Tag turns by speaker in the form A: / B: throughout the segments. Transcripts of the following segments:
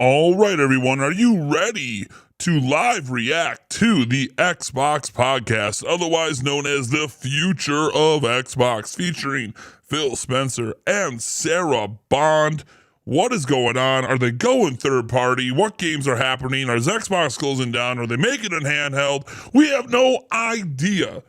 A: All right, everyone, are you ready to live react to the Xbox podcast, otherwise known as the Future of Xbox, featuring Phil Spencer and Sarah Bond? What is going on? Are they going third party? What games are happening? Is Xbox closing down? Are they making it handheld? We have no idea.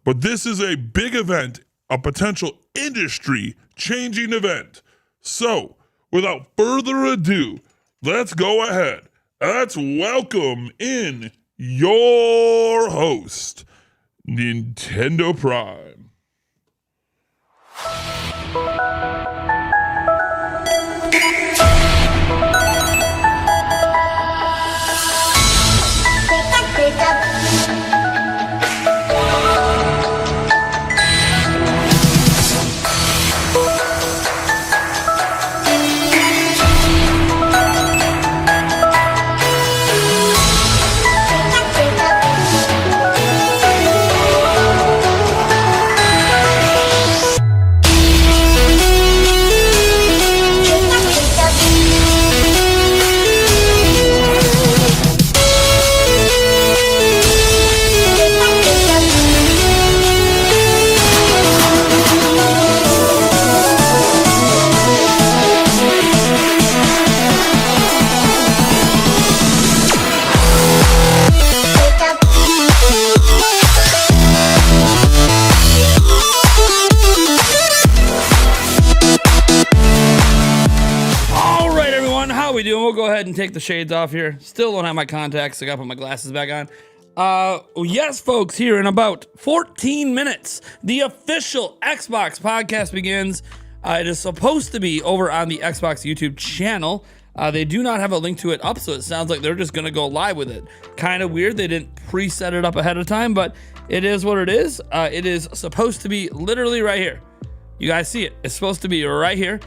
A: But this is a big event, a potential industry-changing event. So, without further ado, let's go ahead. Let's welcome in your host, Nintendo Prime.
B: We'll go ahead and take the shades off here. Still don't have my contacts, so I gotta put my glasses back on. Yes, folks, here in about 14 minutes, the official Xbox podcast begins. It is supposed to be over on the Xbox YouTube channel. They do not have a link to it up, so it sounds like they're just gonna go live with it. Kind of weird, they didn't preset it up ahead of time, but it is what it is. It is supposed to be literally right here. You guys see it. It's supposed to be right here.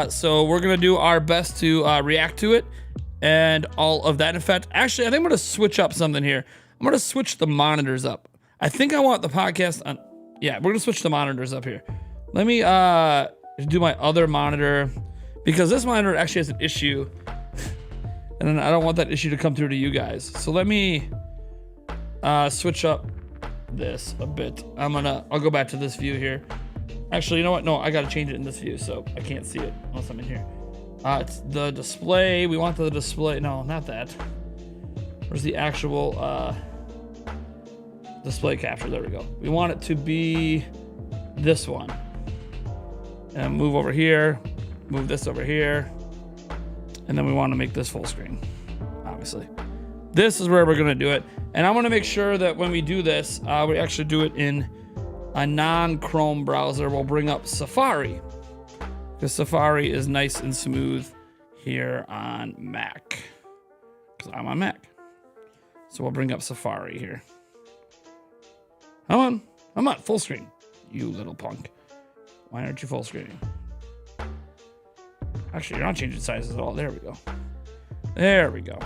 B: So we're going to do our best to react to it and all of that. In fact, actually, I think I'm going to switch up something here. I'm going to switch the monitors up. I think I want the podcast on. Yeah, we're going to switch the monitors up here. Let me do my other monitor because this monitor actually has an issue. And then I don't want that issue to come through to you guys. So let me switch up this a bit. I'll go back to this view here. Actually, you know what? No, I gotta change it in this view, so I can't see it unless I'm in here. It's the display. We want the display. No, not that. Where's the actual display capture? There we go. We want it to be this one. And move over here. Move this over here. And then we want to make this full screen, obviously. This is where we're gonna do it. And I want to make sure that when we do this, we actually do it in a non-Chrome browser. Will bring up Safari because Safari is nice and smooth here on Mac because I'm on Mac. So we'll bring up Safari here. Come on, I'm on full screen. You little punk. Why aren't you full screening? Actually, you're not changing sizes at all. There we go. There we go.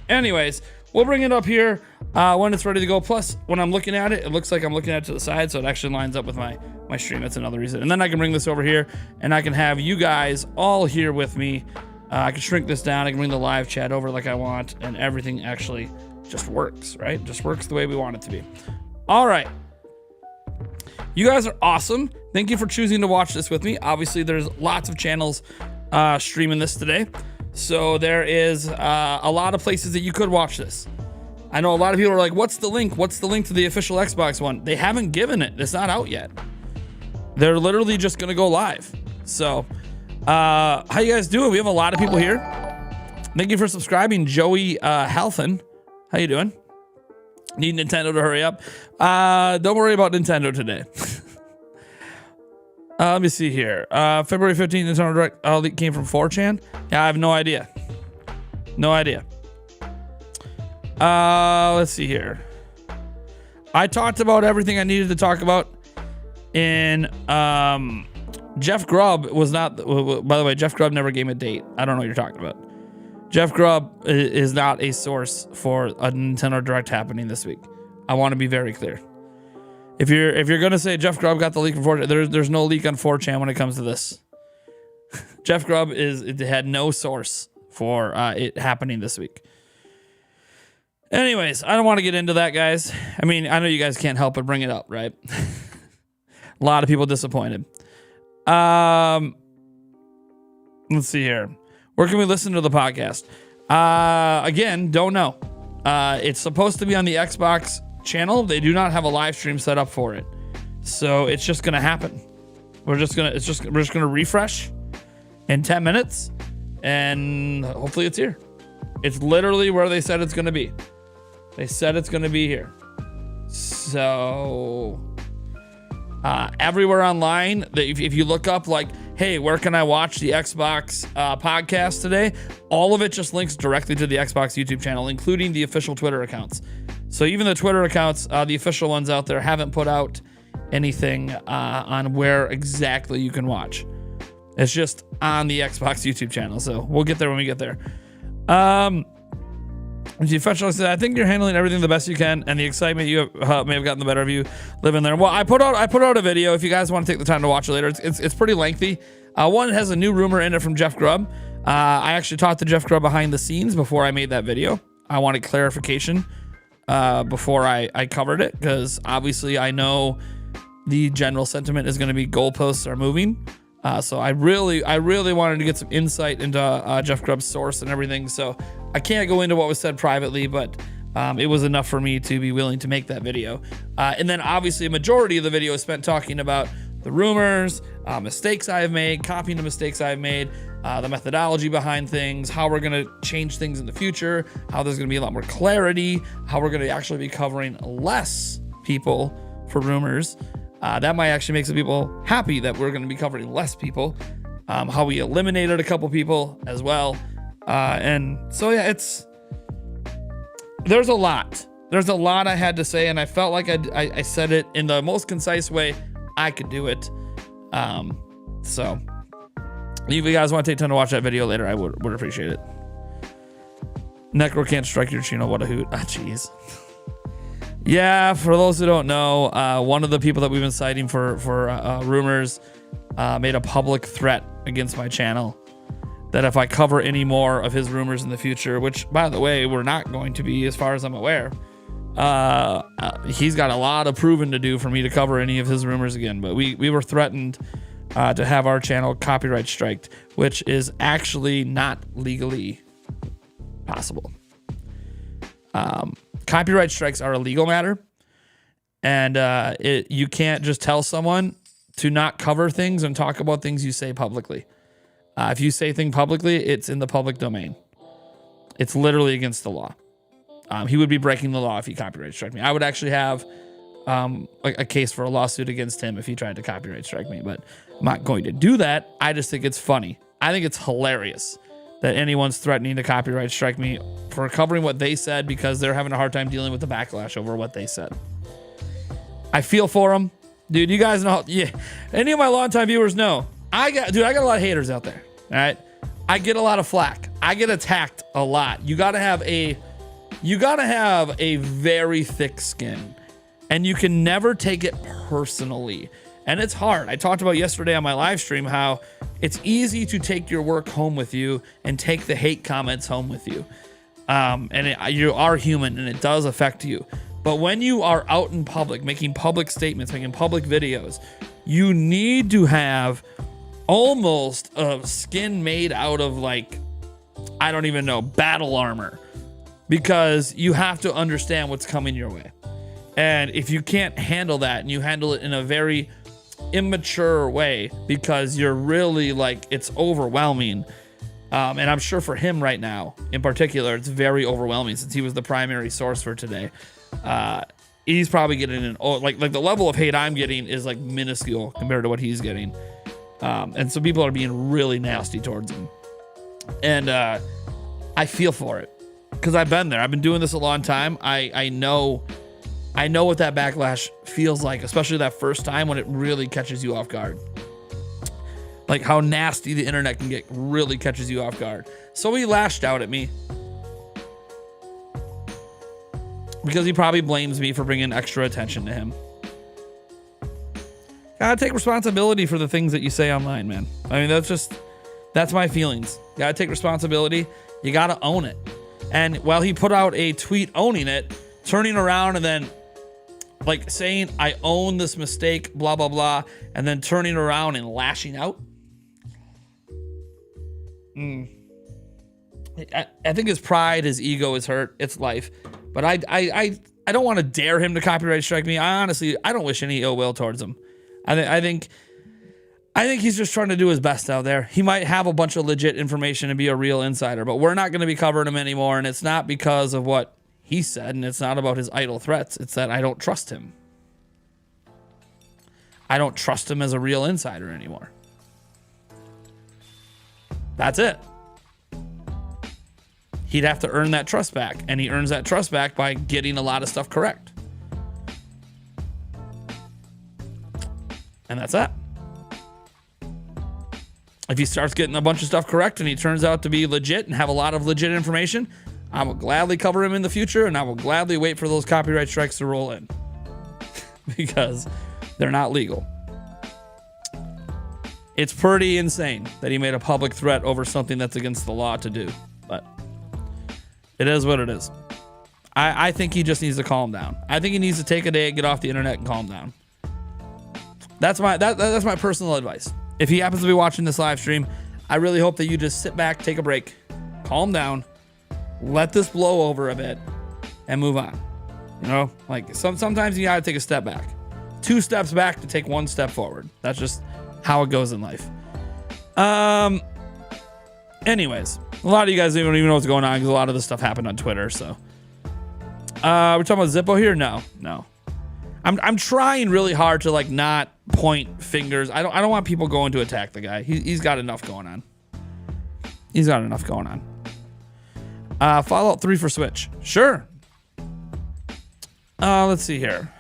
B: Anyways, we'll bring it up here when it's ready to go. Plus, when I'm looking at it, it looks like I'm looking at it to the side, so it actually lines up with my stream. That's another reason. And then I can bring this over here, and I can have you guys all here with me. I can shrink this down. I can bring the live chat over like I want, and everything actually just works, right? Just works the way we want it to be. All right. You guys are awesome. Thank you for choosing to watch this with me. Obviously, there's lots of channels streaming this today. So there is a lot of places that you could watch this. I know a lot of people are like, what's the link? What's the link to the official Xbox one? They haven't given it. It's not out yet. They're literally just going to go live. So how you guys doing? We have a lot of people here. Thank you for subscribing, Joey Halfin. How you doing? Need Nintendo to hurry up. Don't worry about Nintendo today. Let me see here. February 15th, Nintendo Direct leak came from 4chan. Yeah, I have no idea. No idea. Let's see here. I talked about everything I needed to talk about in Jeff Grubb was not, by the way, Jeff Grubb never gave me a date. I don't know what you're talking about. Jeff Grubb is not a source for a Nintendo Direct happening this week. I want to be very clear. If you're gonna say Jeff Grubb got the leak from 4chan, there's no leak on 4chan when it comes to this. Jeff Grubb had no source for it happening this week. Anyways, I don't want to get into that, guys. I mean, I know you guys can't help but bring it up, right? A lot of people disappointed. Let's see here. Where can we listen to the podcast? Again, don't know. It's supposed to be on the Xbox channel. They do not have a live stream set up for it. So it's just going to happen. We're just going to refresh in 10 minutes and hopefully it's here. It's literally where they said it's going to be. They said it's going to be here. So everywhere online, if you look up like, hey, where can I watch the Xbox podcast today? All of it just links directly to the Xbox YouTube channel, including the official Twitter accounts. So even the Twitter accounts, the official ones out there, haven't put out anything on where exactly you can watch. It's just on the Xbox YouTube channel. So we'll get there when we get there. Professional said, I think you're handling everything the best you can, and the excitement you have, may have gotten the better of you living there. Well, I put out a video. If you guys want to take the time to watch it later, it's pretty lengthy. One has a new rumor in it from Jeff Grubb. I actually talked to Jeff Grubb behind the scenes before I made that video. I wanted clarification before I covered it, because obviously I know the general sentiment is going to be goalposts are moving. So I really wanted to get some insight into Jeff Grubb's source and everything. So I can't go into what was said privately, but it was enough for me to be willing to make that video. And then obviously a majority of the video is spent talking about the rumors, mistakes I've made, copying the mistakes I've made, the methodology behind things, how we're going to change things in the future, how there's going to be a lot more clarity, how we're going to actually be covering less people for rumors. That might actually make some people happy that we're going to be covering less people. How we eliminated a couple people as well. And so, yeah, there's a lot. There's a lot I had to say, and I felt like I said it in the most concise way I could do it. So if you guys want to take time to watch that video later, I would appreciate it. Necro can't strike your Chino. What a hoot. Ah, jeez. Yeah, for those who don't know, one of the people that we've been citing for rumors made a public threat against my channel that if I cover any more of his rumors in the future, which, by the way, we're not going to be as far as I'm aware, he's got a lot of proving to do for me to cover any of his rumors again. But we were threatened to have our channel copyright striked, which is actually not legally possible. Copyright strikes are a legal matter, and you can't just tell someone to not cover things and talk about things you say publicly. If you say things publicly, it's in the public domain. It's literally against the law. He would be breaking the law if he copyright struck me. I would actually have a case for a lawsuit against him if he tried to copyright strike me, but I'm not going to do that. I just think it's funny. I think it's hilarious that anyone's threatening to copyright strike me for covering what they said because they're having a hard time dealing with the backlash over what they said. I feel for them. Dude, you guys know, yeah, any of my longtime viewers know, I got a lot of haters out there, all right? I get a lot of flack. I get attacked a lot. You gotta have a very thick skin, and you can never take it personally. And it's hard. I talked about yesterday on my live stream how it's easy to take your work home with you and take the hate comments home with you. You are human, and it does affect you. But when you are out in public, making public statements, making public videos, you need to have almost a skin made out of, like, I don't even know, battle armor, because you have to understand what's coming your way. And if you can't handle that, and you handle it in a very immature way because you're really, like, it's overwhelming, and I'm sure for him right now in particular it's very overwhelming since he was the primary source for today. He's probably getting like the level of hate I'm getting is like minuscule compared to what he's getting, and so people are being really nasty towards him, and I feel for it because I've been there. I've been doing this a long time. I know what that backlash feels like, especially that first time when it really catches you off guard. Like how nasty the internet can get really catches you off guard. So he lashed out at me because he probably blames me for bringing extra attention to him. Gotta take responsibility for the things that you say online, man. I mean, that's That's my feelings. You gotta take responsibility. You gotta own it. And while he put out a tweet owning it, turning around and then like saying, I own this mistake, blah, blah, blah, and then turning around and lashing out. I think his pride, his ego is hurt. It's life. But I don't want to dare him to copyright strike me. I don't wish any ill will towards him. I think he's just trying to do his best out there. He might have a bunch of legit information and be a real insider, but we're not going to be covering him anymore. And it's not because of what he said, and it's not about his idle threats. It's that I don't trust him. I don't trust him as a real insider anymore. That's it. He'd have to earn that trust back, and he earns that trust back by getting a lot of stuff correct. And that's that. If he starts getting a bunch of stuff correct and he turns out to be legit and have a lot of legit information, I will gladly cover him in the future, and I will gladly wait for those copyright strikes to roll in because they're not legal. It's pretty insane that he made a public threat over something that's against the law to do, but it is what it is. I think he just needs to calm down. I think he needs to take a day, get off the internet, and calm down. That's my personal advice. If he happens to be watching this live stream, I really hope that you just sit back, take a break, calm down, let this blow over a bit, and move on. You know, like sometimes you gotta take a step back. 2 steps back to take 1 step forward. That's just how it goes in life. Anyways, a lot of you guys don't even know what's going on because a lot of this stuff happened on Twitter. So, we're talking about Zippo here. No. I'm trying really hard to like not point fingers. I don't want people going to attack the guy. He's got enough going on. Fallout 3 for Switch. Sure. Let's see here.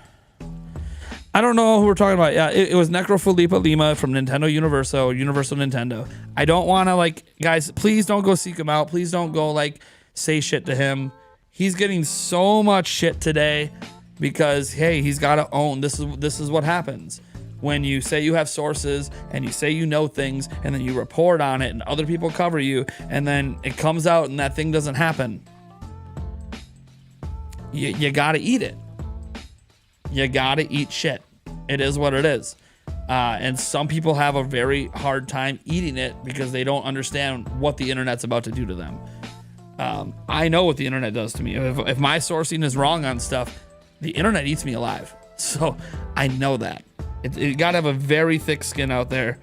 B: I don't know who we're talking about. Yeah, it was Necrofilipa Lima from Nintendo Universal Nintendo. I don't want to like, guys, please don't go seek him out. Please don't go like say shit to him. He's getting so much shit today because, hey, he's got to own this is what happens when you say you have sources and you say you know things and then you report on it and other people cover you and then it comes out and that thing doesn't happen. You got to eat it. You gotta eat shit. It is what it is. And some people have a very hard time eating it because they don't understand what the internet's about to do to them. I know what the internet does to me. If my sourcing is wrong on stuff, the internet eats me alive. So I know that. You gotta have a very thick skin out there.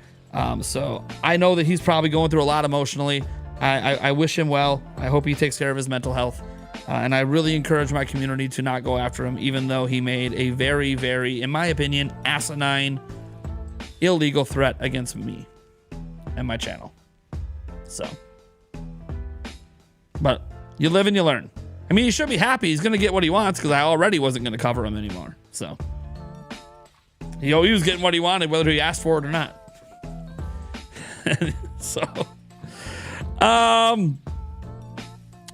B: So I know that he's probably going through a lot emotionally. I wish him well. I hope he takes care of his mental health. And I really encourage my community to not go after him, even though he made a very, very, in my opinion, asinine, illegal threat against me and my channel. So, but you live and you learn. I mean, you should be happy. He's going to get what he wants because I already wasn't going to cover him anymore. So, he was getting what he wanted, whether he asked for it or not. So,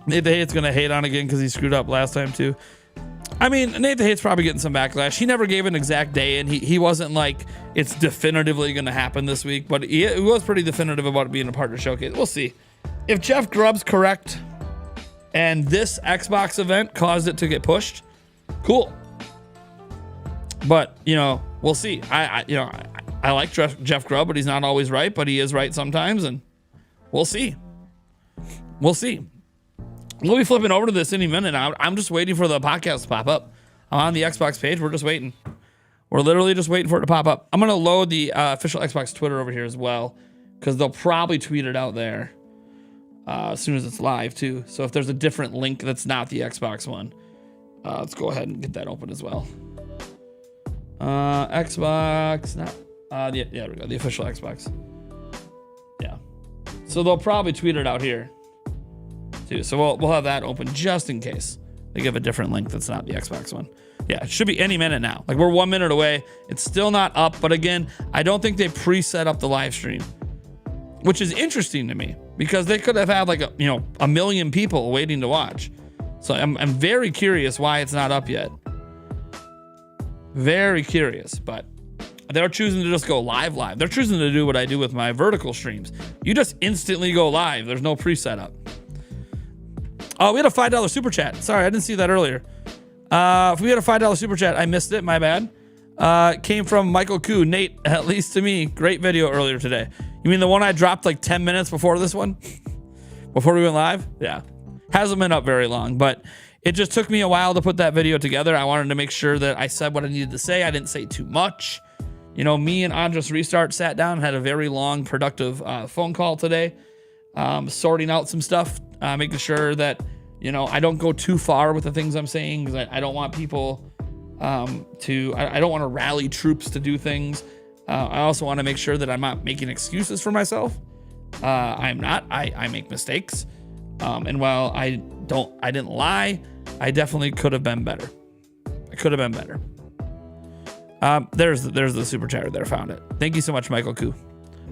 B: Nate the Hate's gonna hate on again because he screwed up last time too. I mean, Nate the Hate's probably getting some backlash. He never gave an exact day, and he wasn't like it's definitively gonna happen this week, but he was pretty definitive about it being a partner showcase. We'll see. If Jeff Grubb's correct, and this Xbox event caused it to get pushed, cool. But we'll see. I like Jeff Grubb, but he's not always right. But he is right sometimes, and we'll see. We'll be flipping over to this any minute. I'm just waiting for the podcast to pop up. I'm on the Xbox page. We're just waiting. We're literally just waiting for it to pop up. I'm going to load the official Xbox Twitter over here as well because they'll probably tweet it out there as soon as it's live too. So if there's a different link that's not the Xbox one, let's go ahead and get that open as well. Xbox, there we go. The official Xbox. Yeah. So they'll probably tweet it out here. So we'll have that open just in case they give a different link that's not the Xbox one. Yeah, it should be any minute now. Like we're 1 minute away. It's still not up, but again, I don't think they pre-set up the live stream, which is interesting to me because they could have had like a million people waiting to watch. So I'm very curious why it's not up yet. Very curious, but They're choosing to just go live. They're choosing to do what I do with my vertical streams. You just instantly go live. There's no pre-setup. Oh, we had a $5 super chat. Sorry, I didn't see that earlier. If we had a $5 super chat, I missed it. My bad. Came from Michael Koo. Nate, at least to me, great video earlier today. You mean the one I dropped like 10 minutes before this one? Before we went live? Yeah. Hasn't been up very long, but it just took me a while to put that video together. I wanted to make sure that I said what I needed to say. I didn't say too much. You know, me and Andres Restart sat down and had a very long, productive phone call today, sorting out some stuff, making sure that, you know, I don't go too far with the things I'm saying, because I don't want people I don't want to rally troops to do things. I also want to make sure that I'm not making excuses for myself. I'm not. I make mistakes. And while I didn't lie, I definitely could have been better. I could have been better. There's the super chatter there. Found it. Thank you so much, Michael Koo,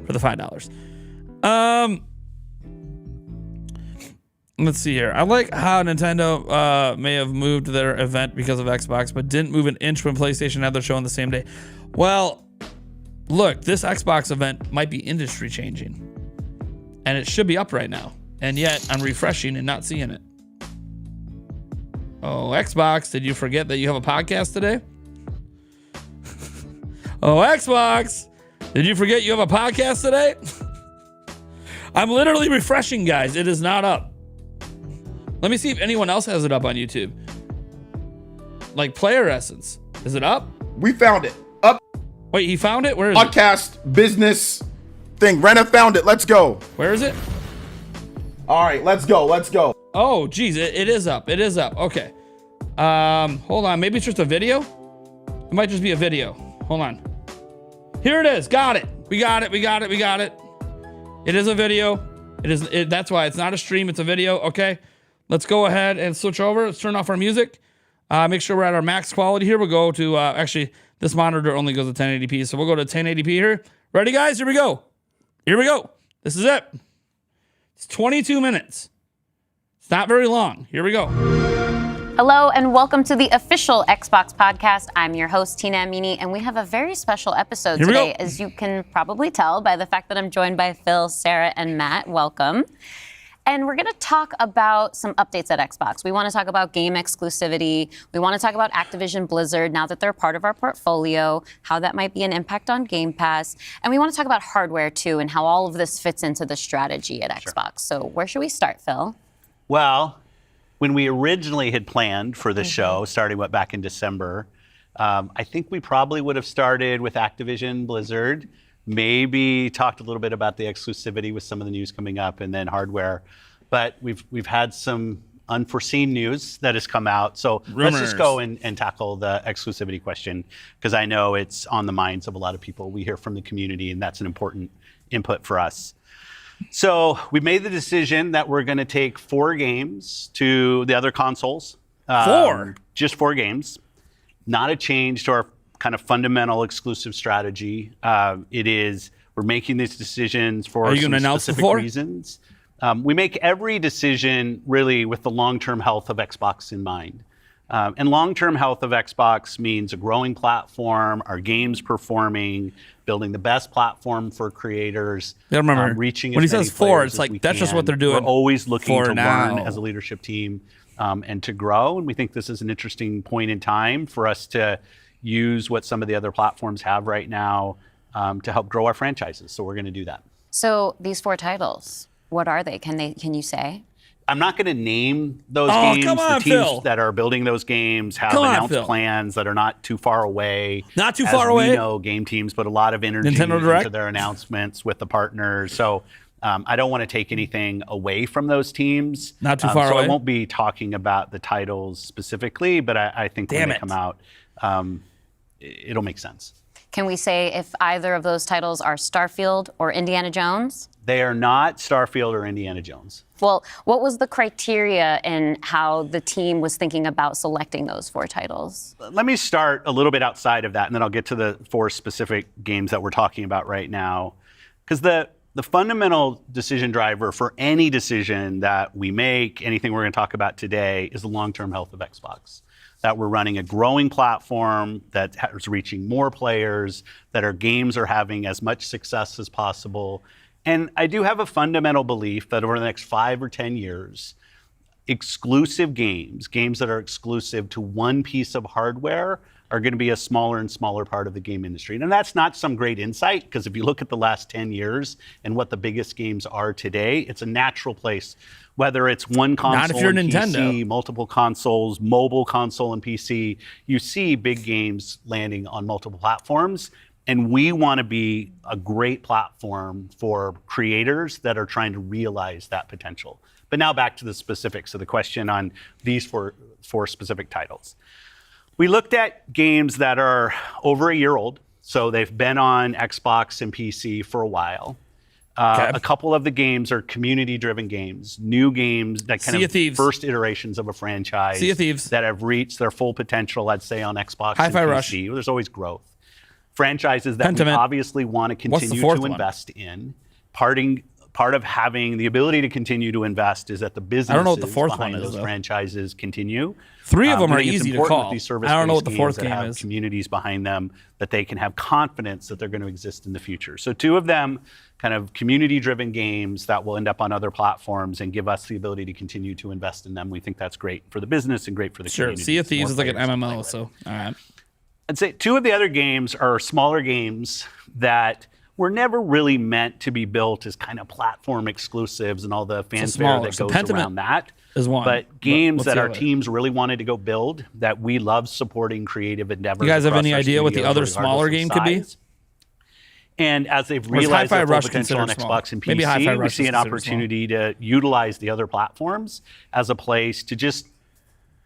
B: for the $5. Let's see here. I like how Nintendo may have moved their event because of Xbox, but didn't move an inch when PlayStation had their show on the same day. Well, look, this Xbox event might be industry changing, and it should be up right now. And yet I'm refreshing and not seeing it. Oh, Xbox, did you forget that you have a podcast today? Oh, Xbox, did you forget you have a podcast today? I'm literally refreshing, guys. It is not up. Let me see if anyone else has it up on YouTube. Like Player Essence. Is it up?
C: We found it. Up.
B: Wait, he found it? Where is it?
C: Podcast business thing. Rena found it. Let's go.
B: Where is it?
C: All right, let's go. Let's go.
B: Oh, geez, it is up. It is up. Okay. Hold on. Maybe it's just a video. It might just be a video. Hold on. Here it is. Got it. We got it. We got it. We got it. It is a video. That's why it's not a stream. It's a video. Okay. Let's go ahead and switch over. Let's turn off our music. Make sure we're at our max quality here. We'll go to, actually, this monitor only goes to 1080p. So we'll go to 1080p here. Ready, guys? Here we go. Here we go. This is it. It's 22 minutes. It's not very long. Here we go.
D: Hello and welcome to the official Xbox podcast. I'm your host, Tina Amini, and we have a very special episode today, as you can probably tell by the fact that I'm joined by Phil, Sarah, and Matt. Welcome. And we're going to talk about some updates at Xbox. We want to talk about game exclusivity. We want to talk about Activision Blizzard now that they're part of our portfolio, how that might be an impact on Game Pass. And we want to talk about hardware too and how all of this fits into the strategy at Xbox. So where should we start, Phil?
E: Well, when we originally had planned for the show, starting back in December, I think we probably would have started with Activision Blizzard. Maybe talked a little bit about the exclusivity with some of the news coming up, and then hardware. But we've had some unforeseen news that has come out. So let's just go and tackle the exclusivity question, because I know it's on the minds of a lot of people. We hear from the community, and that's an important input for us. So we made the decision that we're going to take 4 games to the other consoles.
B: 4?
E: Just 4 games. Not a change to our kind of fundamental exclusive strategy. We're making these decisions for some specific reasons. We make every decision really with the long-term health of Xbox in mind. And long-term health of Xbox means a growing platform, our games performing, building the best platform for creators, reaching
B: when he says 4, it's like that's just what they're doing.
E: We're always looking to learn as a leadership team and to grow. And we think this is an interesting point in time for us to use what some of the other platforms have right now to help grow our franchises. So we're going to do that.
D: So these 4 titles, what are they? Can you say?
E: I'm not going to name those games. The teams
B: Phil.
E: that are building those games have announced plans that are not too far away.
B: Not too far away.
E: We know game teams put a lot of energy into their announcements with the partners. So I don't want to take anything away from those teams.
B: Not too far away.
E: So I won't be talking about the titles specifically, but I think when they come out, it'll make sense.
D: Can we say if either of those titles are Starfield or Indiana Jones?
E: They are not Starfield or Indiana Jones.
D: Well, what was the criteria in how the team was thinking about selecting those 4 titles?
E: Let me start a little bit outside of that, and then I'll get to the 4 specific games that we're talking about right now. Because the fundamental decision driver for any decision that we make, anything we're going to talk about today, is the long-term health of Xbox. that we're running a growing platform that is reaching more players, that our games are having as much success as possible. And I do have a fundamental belief that over the next 5 or 10 years, exclusive games that are exclusive to one piece of hardware, are going to be a smaller and smaller part of the game industry. And that's not some great insight, because if you look at the last 10 years and what the biggest games are today, it's a natural place. Whether it's one console
B: Not if you're
E: and
B: Nintendo.
E: PC, multiple consoles, mobile console and PC, you see big games landing on multiple platforms. And we want to be a great platform for creators that are trying to realize that potential. But now back to the specifics of the question on these four specific titles. We looked at games that are over a year old, so they've been on Xbox and PC for a while. A couple of the games are community-driven games, new games that kind of first iterations of a franchise that have reached their full potential, I'd say, on Xbox and PC.
B: Rush.
E: There's always growth. Franchises that we obviously want to continue to invest in. Part of having the ability to continue to invest is that the businesses behind those franchises continue.
B: 3 of them are easy to call.
E: I
B: don't know what the 4th game is.
E: Communities behind them, that they can have confidence that they're going to exist in the future. So 2 of them, kind of community-driven games that will end up on other platforms and give us the ability to continue to invest in them. We think that's great for the business and great for the community.
B: Sure, Sea of Thieves is like an MMO, so all right.
E: I'd say 2 of the other games are smaller games that were never really meant to be built as kind of platform exclusives and all the fanfare that goes around that.
B: Is one.
E: But games that our teams really wanted to go build, that we love supporting creative endeavors.
B: You guys have any idea what the other smaller game could be?
E: And as they've realized their full potential on Xbox and PC, we see an opportunity to utilize the other platforms as a place to just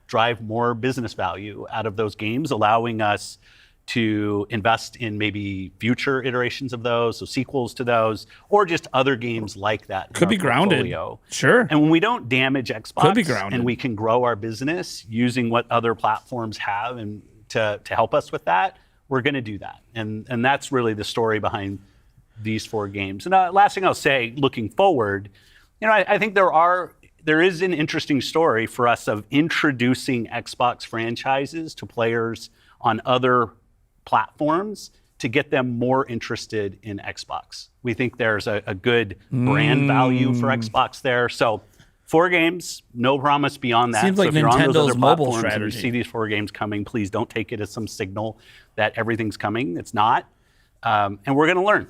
E: drive more business value out of those games, allowing us to invest in maybe future iterations of those, so sequels to those, or just other games like that.
B: Could be grounded. Sure.
E: And when we don't damage Xbox and we can grow our business using what other platforms have and to help us with that, we're going to do that. And that's really the story behind these 4 games. And last thing I'll say, looking forward, I think there is an interesting story for us of introducing Xbox franchises to players on other platforms to get them more interested in Xbox. We think there's a good brand value for Xbox there. So 4 games, no promise beyond that.
B: Seems
E: so
B: like
E: if you're on those
B: Nintendo's
E: other
B: mobile
E: platforms and you
B: strategy.
E: see these 4 games coming, please don't take it as some signal that everything's coming. It's not. And we're going to learn.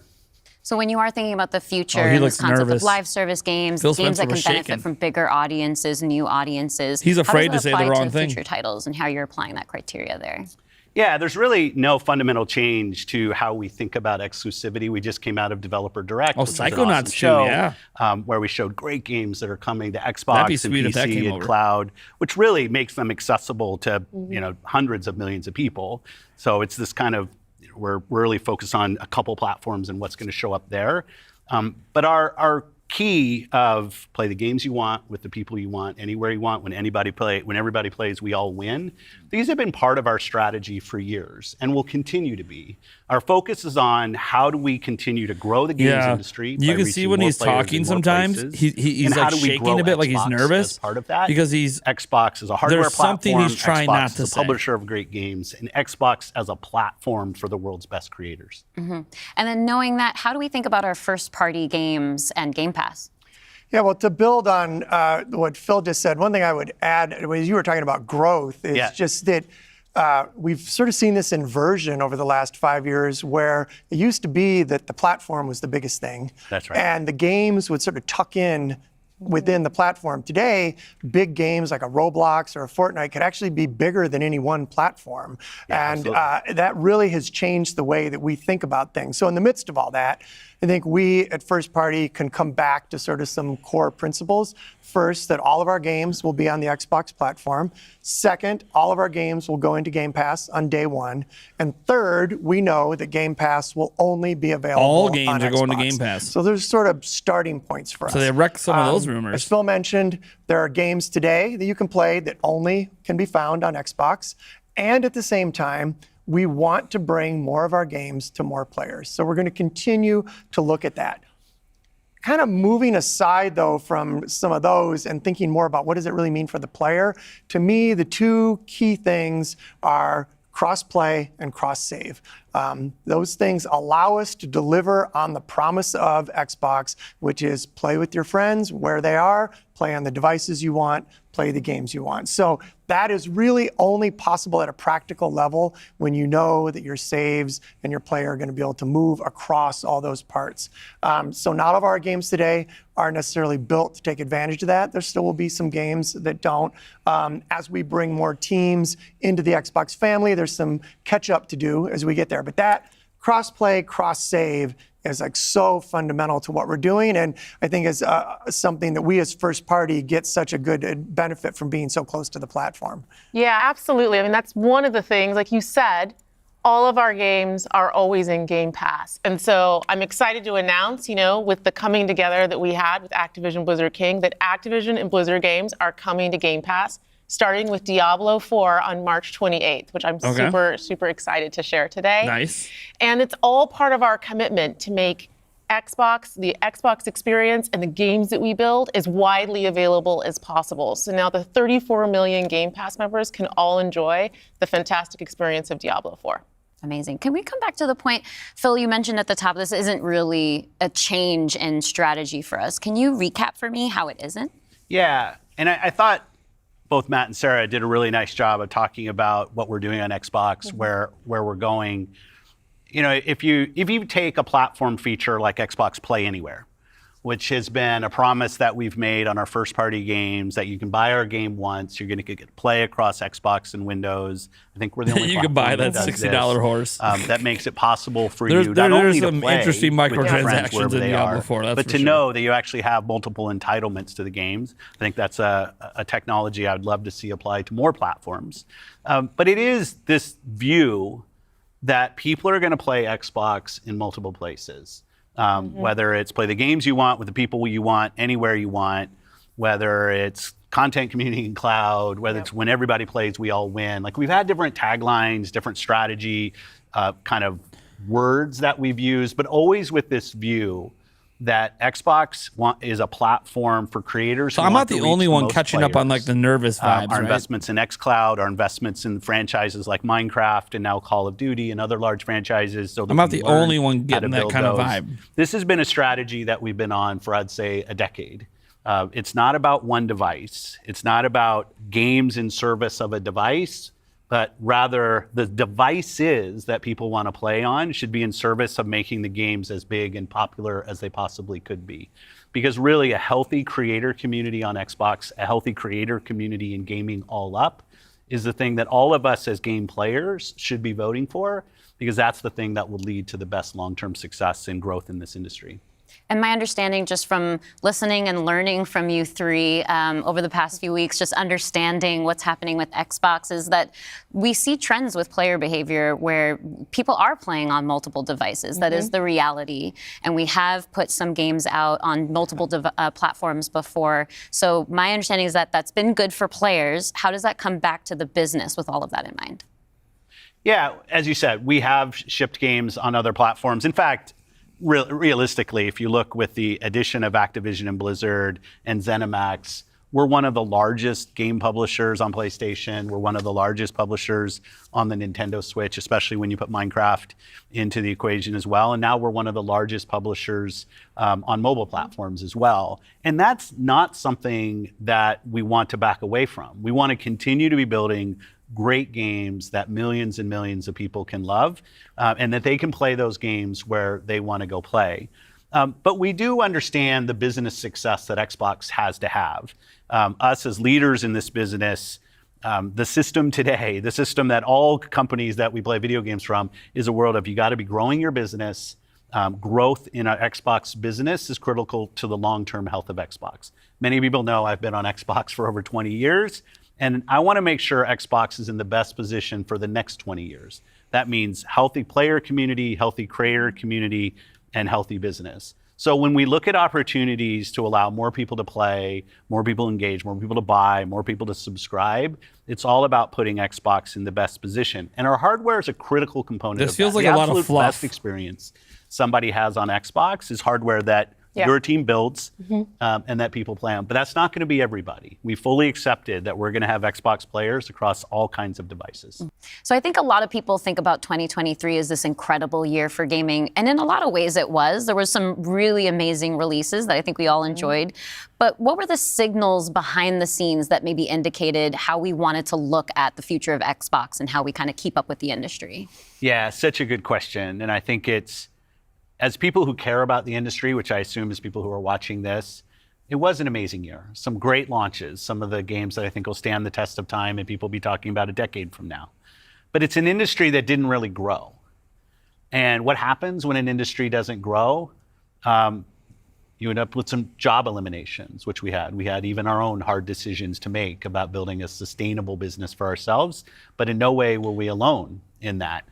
D: So when you are thinking about the future and this concept of live service games, games that can benefit from bigger audiences, new audiences,
B: he's afraid to say the wrong thing.
D: Future titles and how you're applying that criteria there.
E: Yeah, there's really no fundamental change to how we think about exclusivity. We just came out of Developer Direct, which was an awesome show, where we showed great games that are coming to Xbox and PC and cloud, which really makes them accessible to hundreds of millions of people. So it's this kind of, we're really focused on a couple platforms and what's going to show up there. But our key of play the games you want with the people you want, anywhere you want, when everybody plays, we all win. These have been part of our strategy for years and will continue to be. Our focus is on how do we continue to grow the games industry.
B: You can see when he's talking sometimes, he's like shaking a bit, like he's nervous.
E: Part of that.
B: Because
E: Xbox is a hardware
B: there's
E: platform.
B: Something he's trying
E: Xbox
B: not to
E: is a
B: say.
E: publisher of great games, and Xbox as a platform for the world's best creators.
D: Mm-hmm. And then knowing that, how do we think about our first-party games and Game Pass?
F: Yeah, well, to build on what Phil just said, one thing I would add, as you were talking about growth, is just that we've sort of seen this inversion over the last 5 years where it used to be that the platform was the biggest thing.
E: That's right.
F: And the games would sort of tuck in within the platform. Today, big games like a Roblox or a Fortnite could actually be bigger than any one platform. And that really has changed the way that we think about things. So in the midst of all that, I think we at First Party can come back to sort of some core principles. First, that all of our games will be on the Xbox platform. Second, all of our games will go into Game Pass on day one. And third, we know that Game Pass will only be available on
B: All games are
F: Xbox.
B: going to Game Pass.
F: So there's sort of starting points for us.
B: So they wrecked some of those rumors.
F: As Phil mentioned, there are games today that you can play that only can be found on Xbox. And at the same time, we want to bring more of our games to more players. So we're going to continue to look at that. Kind of moving aside, though, from some of those and thinking more about what does it really mean for the player, to me, the two key things are cross-play and cross-save. Those things allow us to deliver on the promise of Xbox, which is play with your friends where they are, play on the devices you want, play the games you want. So that is really only possible at a practical level when you know that your saves and your player are going to be able to move across all those parts. So not all of our games today are necessarily built to take advantage of that. There still will be some games that don't. As we bring more teams into the Xbox family, there's some catch up to do as we get there. But that cross-play, cross-save is like so fundamental to what we're doing, and I think is something that we as first party get such a good benefit from being so close to the platform.
G: Yeah, absolutely. I mean, that's one of the things, like you said, all of our games are always in Game Pass. And so I'm excited to announce, with the coming together that we had with Activision Blizzard King, that Activision and Blizzard games are coming to Game Pass, starting with Diablo 4 on March 28th, which I'm super, super excited to share today.
B: Nice.
G: And it's all part of our commitment to make Xbox, the Xbox experience and the games that we build as widely available as possible. So now the 34 million Game Pass members can all enjoy the fantastic experience of Diablo 4.
D: Amazing. Can we come back to the point, Phil, you mentioned at the top, this isn't really a change in strategy for us. Can you recap for me how it isn't?
E: Yeah, and I thought both Matt and Sarah did a really nice job of talking about what we're doing on Xbox, where we're going. If you take a platform feature like Xbox Play Anywhere, which has been a promise that we've made on our first-party games, that you can buy our game once, you're going to get to play across Xbox and Windows. I think we're the only
B: you can buy that $60 horse.
E: That makes it possible for you not only to play
B: interesting microtransactions in
E: they
B: Diablo
E: are,
B: 4, that's
E: but
B: for
E: to
B: sure.
E: know that you actually have multiple entitlements to the games. I think that's a technology I would love to see applied to more platforms. But it is this view that people are going to play Xbox in multiple places. Whether it's play the games you want with the people you want, anywhere you want, whether it's content, community, and cloud, whether it's when everybody plays, we all win. Like, we've had different taglines, different strategy, kind of words that we've used, but always with this view that Xbox is a platform for creators.
B: So I'm not the only one catching up on like the nervous vibes,
E: Our
B: right?
E: investments in xCloud, our investments in franchises like Minecraft and now Call of Duty and other large franchises. So
B: I'm not the only one getting that kind of vibe.
E: This has been a strategy that we've been on for, I'd say, a decade. It's not about one device. It's not about games in service of a device, but rather the devices that people want to play on should be in service of making the games as big and popular as they possibly could be. Because really, a healthy creator community on Xbox, a healthy creator community in gaming all up, is the thing that all of us as game players should be voting for, because that's the thing that will lead to the best long-term success and growth in this industry.
D: And my understanding, just from listening and learning from you three over the past few weeks, just understanding what's happening with Xbox, is that we see trends with player behavior where people are playing on multiple devices. That is the reality. And we have put some games out on multiple platforms before. So my understanding is that that's been good for players. How does that come back to the business with all of that in mind?
E: Yeah, as you said, we have shipped games on other platforms. In fact, realistically, if you look with the addition of Activision and Blizzard and ZeniMax, we're one of the largest game publishers on PlayStation. We're one of the largest publishers on the Nintendo Switch, especially when you put Minecraft into the equation as well. And now we're one of the largest publishers on mobile platforms as well. And that's not something that we want to back away from. We want to continue to be building great games that millions and millions of people can love, and that they can play those games where they want to go play. But we do understand the business success that Xbox has to have. Us as leaders in this business, the system today, the system that all companies that we play video games from, is a world of you got to be growing your business. Growth in our Xbox business is critical to the long-term health of Xbox. Many people know I've been on Xbox for over 20 years. And I want to make sure Xbox is in the best position for the next 20 years. That means healthy player community, healthy creator community, and healthy business. So when we look at opportunities to allow more people to play, more people engage, more people to buy, more people to subscribe, it's all about putting Xbox in the best position. And our hardware is a critical component of that.
B: This feels like a lot of fluff.
E: The best experience somebody has on Xbox is hardware that your team builds and that people play on. But that's not going to be everybody. We fully accepted that we're going to have Xbox players across all kinds of devices.
D: So I think a lot of people think about 2023 as this incredible year for gaming. And in a lot of ways it was. There were some really amazing releases that I think we all enjoyed. But what were the signals behind the scenes that maybe indicated how we wanted to look at the future of Xbox and how we kind of keep up with the industry?
E: Yeah, such a good question. And I think it's, as people who care about the industry, which I assume is people who are watching this, it was an amazing year. Some great launches, some of the games that I think will stand the test of time and people will be talking about a decade from now. But it's an industry that didn't really grow. And what happens when an industry doesn't grow? You end up with some job eliminations, which we had. We had even our own hard decisions to make about building a sustainable business for ourselves, but in no way were we alone in that.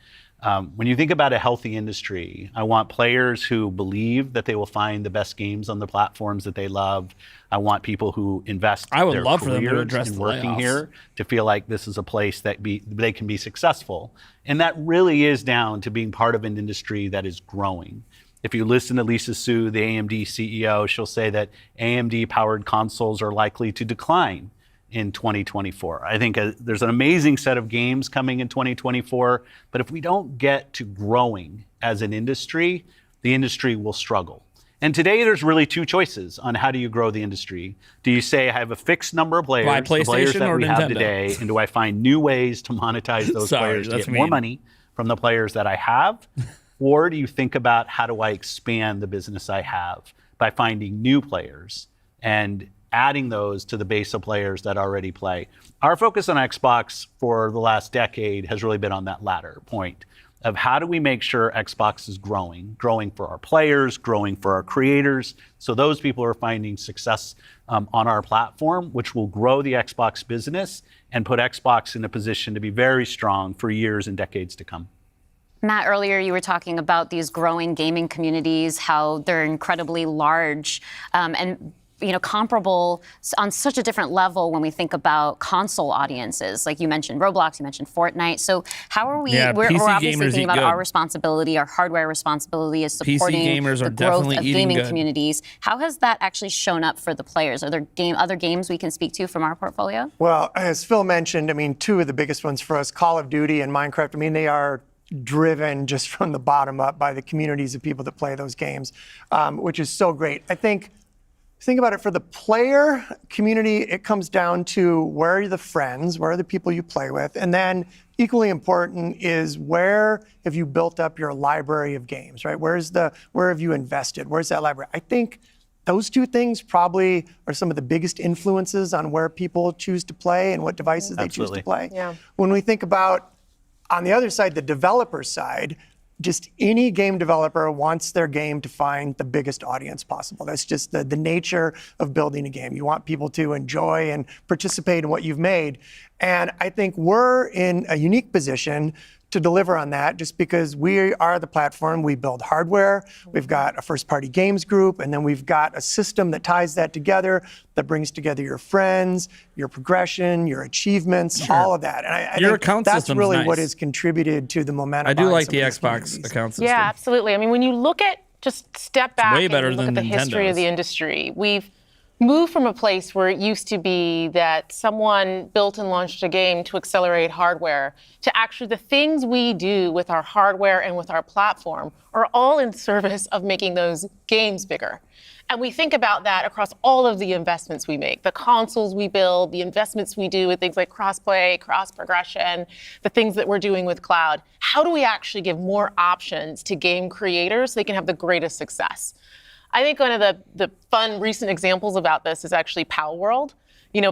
E: When you think about a healthy industry, I want players who believe that they will find the best games on the platforms that they love. I want people who invest
B: I would
E: their
B: love for them to
E: careers
B: address
E: in
B: the
E: working
B: layoffs.
E: here to feel like this is a place that they can be successful. And that really is down to being part of an industry that is growing. If you listen to Lisa Su, the AMD CEO, she'll say that AMD-powered consoles are likely to decline in 2024. I think there's an amazing set of games coming in 2024, but if we don't get to growing as an industry, the industry will struggle. And today there's really two choices on how do you grow the industry. Do you say I have a fixed number of players,
B: Buy
E: the players
B: PlayStation
E: that
B: or
E: we have
B: Nintendo?
E: today, and do I find new ways to monetize those
B: Sorry,
E: players to
B: that's
E: get more
B: mean.
E: money from the players that I have? Or do you think about how do I expand the business I have by finding new players and adding those to the base of players that already play? Our focus on Xbox for the last decade has really been on that latter point of how do we make sure Xbox is growing for our players, growing for our creators, so those people are finding success on our platform, which will grow the Xbox business and put Xbox in a position to be very strong for years and decades to come.
D: Matt, earlier you were talking about these growing gaming communities, how they're incredibly large and comparable on such a different level when we think about console audiences. Like you mentioned Roblox, you mentioned Fortnite. So how are we, we're
B: PC
D: obviously
B: gamers
D: thinking
B: eat
D: about
B: good.
D: our responsibility, our hardware responsibility is supporting
B: gamers are
D: the growth
B: definitely
D: of
B: eating
D: gaming
B: good.
D: communities. How has that actually shown up for the players? Are there other games we can speak to from our portfolio?
F: Well, as Phil mentioned, I mean, two of the biggest ones for us, Call of Duty and Minecraft, I mean, they are driven just from the bottom up by the communities of people that play those games, which is so great. I think about it, for the player community, it comes down to where are the friends, where are the people you play with, and then equally important is where have you built up your library of games, right? Where have you invested? Where's that library? I think those two things probably are some of the biggest influences on where people choose to play and what devices they choose to play.
G: Yeah.
F: When we think about, on the other side, the developer side, just any game developer wants their game to find the biggest audience possible. That's just the nature of building a game. You want people to enjoy and participate in what you've made. And I think we're in a unique position to deliver on that just because we are the platform. We build hardware, we've got a first-party games group, and then we've got a system that ties that together, that brings together your friends, your progression, your achievements, all of that. And I
B: Your
F: think
B: account
F: that's
B: system's
F: really
B: nice.
F: what has contributed to the momentum.
B: I do
F: behind
B: like
F: some
B: the
F: of these
B: Xbox
F: communities.
B: account system.
G: Yeah, absolutely. I mean, when you look at, just step back
B: way
G: and
B: better
G: you look
B: than
G: at the history of
B: Nintendo's.
G: the industry, we've moved from a place where it used to be that someone built and launched a game to accelerate hardware to actually the things we do with our hardware and with our platform are all in service of making those games bigger. And we think about that across all of the investments we make, the consoles we build, the investments we do with things like cross-play, cross-progression, the things that we're doing with cloud. How do we actually give more options to game creators so they can have the greatest success? I think one of the fun recent examples about this is actually Power World.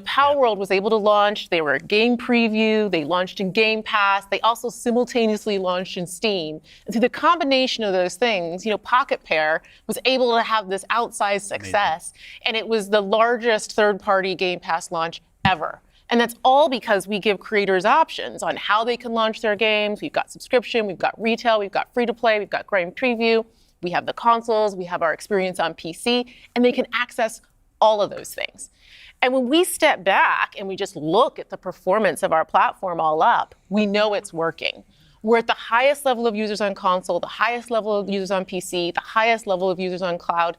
G: Power World was able to launch, they were a game preview, they launched in Game Pass, they also simultaneously launched in Steam. And through the combination of those things, Pocket Pair was able to have this outsized success, and it was the largest third-party Game Pass launch ever. And that's all because we give creators options on how they can launch their games. We've got subscription, we've got retail, we've got free-to-play, we've got game preview. We have the consoles, we have our experience on PC, and they can access all of those things. And when we step back and we just look at the performance of our platform all up, we know it's working. We're at the highest level of users on console, the highest level of users on PC, the highest level of users on cloud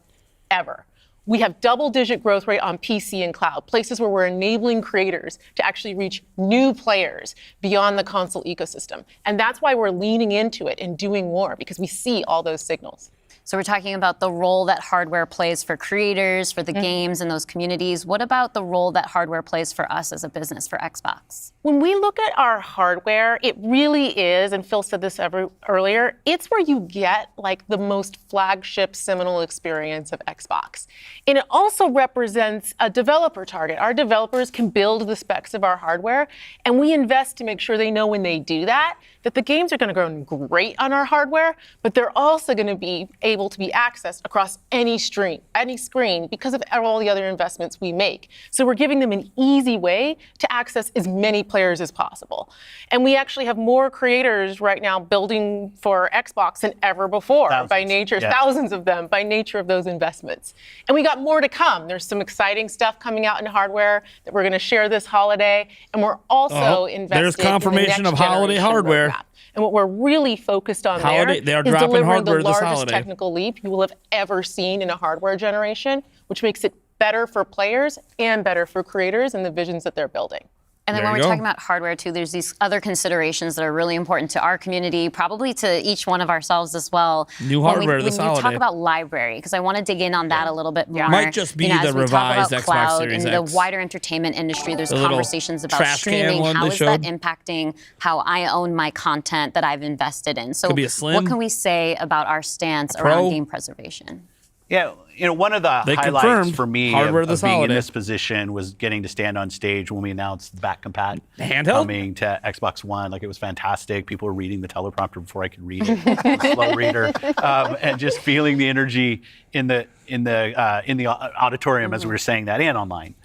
G: ever. We have double-digit growth rate on PC and cloud, places where we're enabling creators to actually reach new players beyond the console ecosystem. And that's why we're leaning into it and doing more, because we see all those signals.
D: So we're talking about the role that hardware plays for creators, for the games and those communities. What about the role that hardware plays for us as a business, for Xbox?
G: When we look at our hardware, it really is, and Phil said this earlier, it's where you get like the most flagship seminal experience of Xbox. And it also represents a developer target. Our developers can build the specs of our hardware, and we invest to make sure they know when they do that the games are going to run great on our hardware, but they're also going to be able to be accessed across any screen because of all the other investments we make. So we're giving them an easy way to access as many players as possible. And we actually have more creators right now building for Xbox than ever before by nature, thousands of them by nature of those investments. And we got more to come. There's some exciting stuff coming out in hardware that we're going to share this holiday. And we're also investing
B: there's confirmation
G: in the next
B: of holiday
G: generation
B: hardware.
G: roadmap. And what we're really focused on
B: They are
G: is
B: dropping
G: delivering
B: hardware
G: the
B: this
G: largest
B: holiday.
G: technical leap you will have ever seen in a hardware generation, which makes it better for players and better for creators and the visions that they're building.
D: And then
B: There
D: when
B: you
D: we're
B: go.
D: talking about hardware too, there's these other considerations that are really important to our community, probably to each one of ourselves as well.
B: New hardware
D: when
B: this
D: you talk
B: holiday.
D: about library, because I want to dig in on that a little bit more.
B: Might just be the
D: as we talk
B: revised
D: about
B: Xbox
D: cloud
B: Series
D: and
B: X.
D: the wider entertainment industry, there's
B: The little
D: conversations about
B: trash can
D: streaming.
B: one
D: How
B: they
D: is that
B: showed.
D: impacting how I own my content that I've invested in? So
B: Could be a Slim.
D: what can we say about our stance
B: Pro.
D: around game preservation?
E: Yeah, one of the
B: They
E: highlights
B: confirmed
E: for me
B: hardware
E: of
B: this
E: being
B: holiday.
E: in this position was getting to stand on stage when we announced the back compat
B: Handheld?
E: coming to Xbox One. Like, it was fantastic. People were reading the teleprompter before I could read it. Slow reader, and just feeling the energy in the auditorium as we were saying that, and online.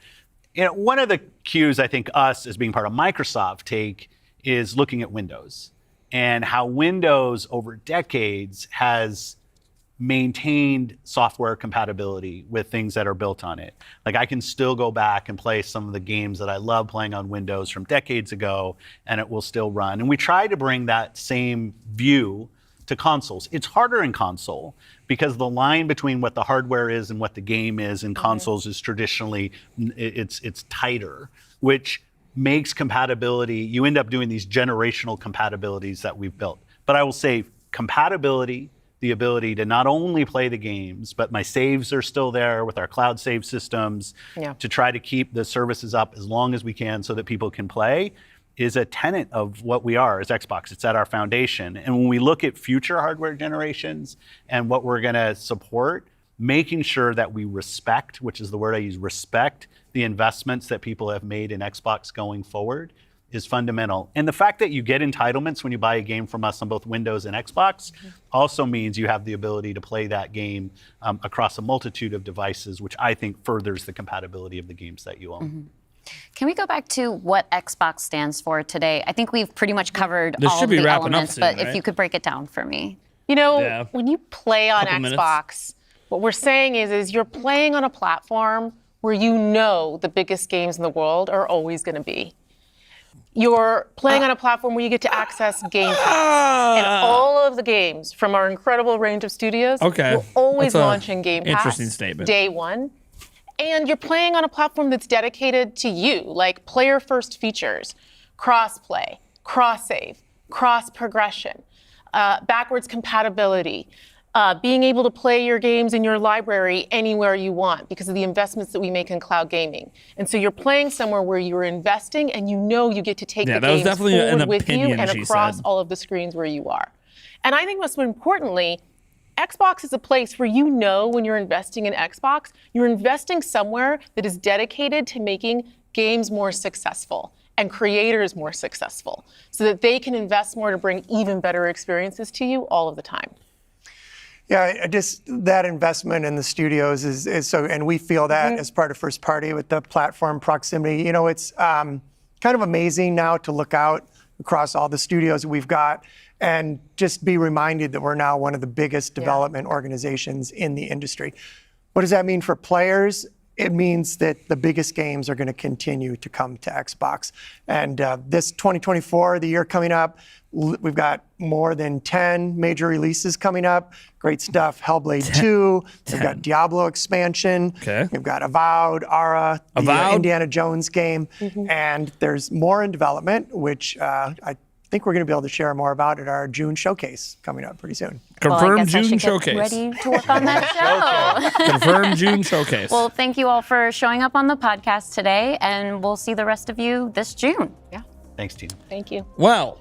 E: One of the cues I think us as being part of Microsoft take is looking at Windows and how Windows over decades has maintained software compatibility with things that are built on it. Like, I can still go back and play some of the games that I love playing on Windows from decades ago, and it will still run. And we try to bring that same view to consoles. It's harder in console because the line between what the hardware is and what the game is in consoles is traditionally, it's tighter, which makes compatibility, you end up doing these generational compatibilities that we've built. But I will say compatibility, the ability to not only play the games, but my saves are still there with our cloud save systems to try to keep the services up as long as we can so that people can play, is a tenet of what we are as Xbox. It's at our foundation. And when we look at future hardware generations and what we're gonna support, making sure that we respect, which is the word I use, respect the investments that people have made in Xbox going forward is fundamental. And the fact that you get entitlements when you buy a game from us on both Windows and Xbox also means you have the ability to play that game across a multitude of devices, which I think furthers the compatibility of the games that you own.
D: Can we go back to what Xbox stands for today? I think we've pretty much covered
B: This
D: all
B: should
D: of
B: be
D: the
B: wrapping up
D: elements,
B: soon,
D: but
B: right?
D: if you could break it down for me.
G: When you play on
B: Couple minutes.
G: Xbox, what we're saying is you're playing on a platform where you know the biggest games in the world are always going to be. You're playing on a platform where you get to access Game Pass. And all of the games from our incredible range of studios will always
B: That's a
G: launch in Game Pass
B: interesting statement.
G: day one. And you're playing on a platform that's dedicated to you, like player-first features, cross-play, cross-save, cross-progression, backwards compatibility, being able to play your games in your library anywhere you want because of the investments that we make in cloud gaming. And so you're playing somewhere where you're investing and you know you get to take the
B: that was
G: games
B: definitely an
G: forward with you
B: opinion,
G: and
B: she
G: across
B: said.
G: all of the screens where you are. And I think most importantly, Xbox is a place where you know when you're investing in Xbox, you're investing somewhere that is dedicated to making games more successful and creators more successful so that they can invest more to bring even better experiences to you all of the time.
F: Yeah, just that investment in the studios is so, and we feel that as part of first party with the platform proximity. It's kind of amazing now to look out across all the studios we've got and just be reminded that we're now one of the biggest development organizations in the industry. What does that mean for players? it means that the biggest games are going to continue to come to Xbox. And this 2024, the year coming up, we've got more than 10 major releases coming up. Great stuff. Hellblade 2. We've got Diablo expansion.
B: Okay.
F: We've got Avowed, Ara, the Indiana Jones game. And there's more in development, which I think we're going to be able to share more about at our June showcase coming up pretty soon.
B: Confirmed June showcase.
D: Ready to work on that show.
B: Confirmed June showcase.
D: Well, thank you all for showing up on the podcast today, and we'll see the rest of you this June.
G: Yeah.
E: Thanks, Tina.
G: Thank you.
B: Well,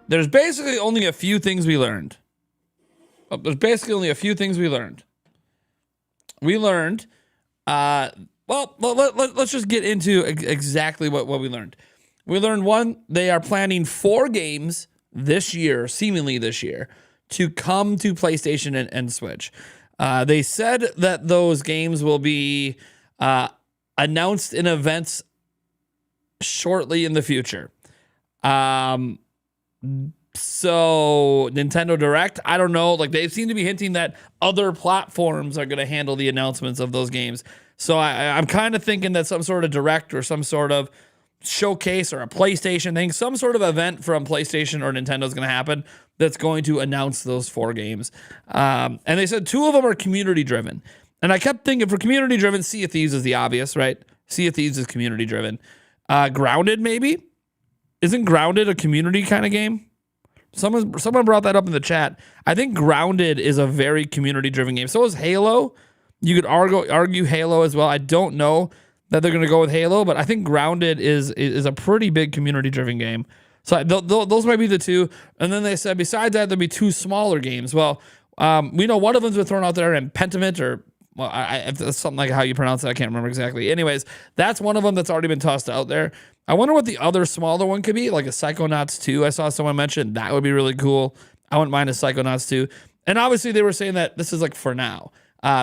B: there's basically only a few things we learned. We learned, let's just get into exactly what we learned. We learned, one, they are planning 4 games this year, seemingly this year, to come to PlayStation and Switch. They said that those games will be announced in events shortly in the future. So Nintendo Direct, I don't know. Like, they seem to be hinting that other platforms are going to handle the announcements of those games. So I'm kind of thinking that some sort of Direct or some sort of showcase or a PlayStation thing, some sort of event from PlayStation or Nintendo is going to happen that's going to announce those 4 games. And they said 2 of them are community driven. And I kept thinking, for community driven, Sea of Thieves is the obvious, right? Sea of Thieves is community driven. Grounded, maybe? Isn't Grounded a community kind of game? Someone brought that up in the chat. I think Grounded is a very community driven game. So is Halo. You could argue Halo as well. I don't know that they're going to go with Halo, but I think Grounded is a pretty big community-driven game. So those might be the 2. And then they said, besides that, there'll be 2 smaller games. Well, we know one of them's been thrown out there, in Pentiment, or if that's something like how you pronounce it, I can't remember exactly. Anyways, that's one of them that's already been tossed out there. I wonder what the other smaller one could be, like a Psychonauts 2. I saw someone mention that would be really cool. I wouldn't mind a Psychonauts 2. And obviously, they were saying that this is like for now.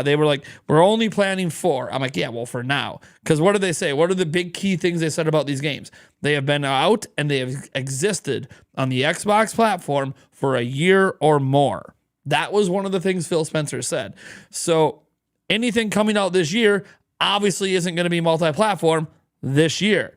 B: They were like, we're only planning 4. I'm like, yeah, well, for now. Because what did they say? What are the big key things they said about these games? They have been out and they have existed on the Xbox platform for a year or more. That was one of the things Phil Spencer said. So anything coming out this year obviously isn't going to be multi-platform this year.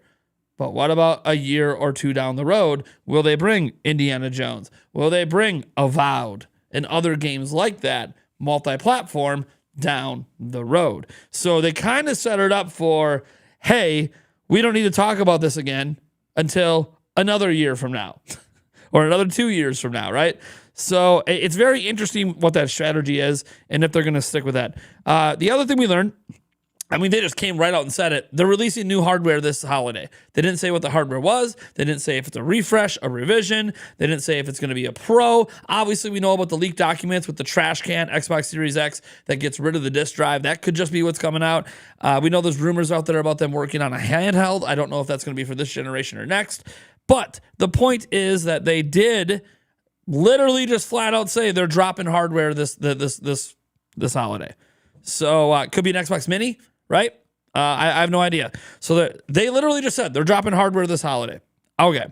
B: But what about a year or 2 down the road? Will they bring Indiana Jones? Will they bring Avowed and other games like that, multi-platform, down the road? So they kind of set it up for, hey, we don't need to talk about this again until another year from now or another 2 years from now, right? So it's very interesting what that strategy is and if they're going to stick with that. The other thing we learned, I mean, they just came right out and said it. They're releasing new hardware this holiday. They didn't say what the hardware was. They didn't say if it's a refresh, a revision. They didn't say if it's going to be a Pro. Obviously, we know about the leaked documents with the trash can Xbox Series X that gets rid of the disk drive. That could just be what's coming out. We know there's rumors out there about them working on a handheld. I don't know if that's going to be for this generation or next. But the point is that they did literally just flat out say they're dropping hardware this holiday. So it could be an Xbox Mini. Right? I have no idea. So they literally just said they're dropping hardware this holiday. Okay.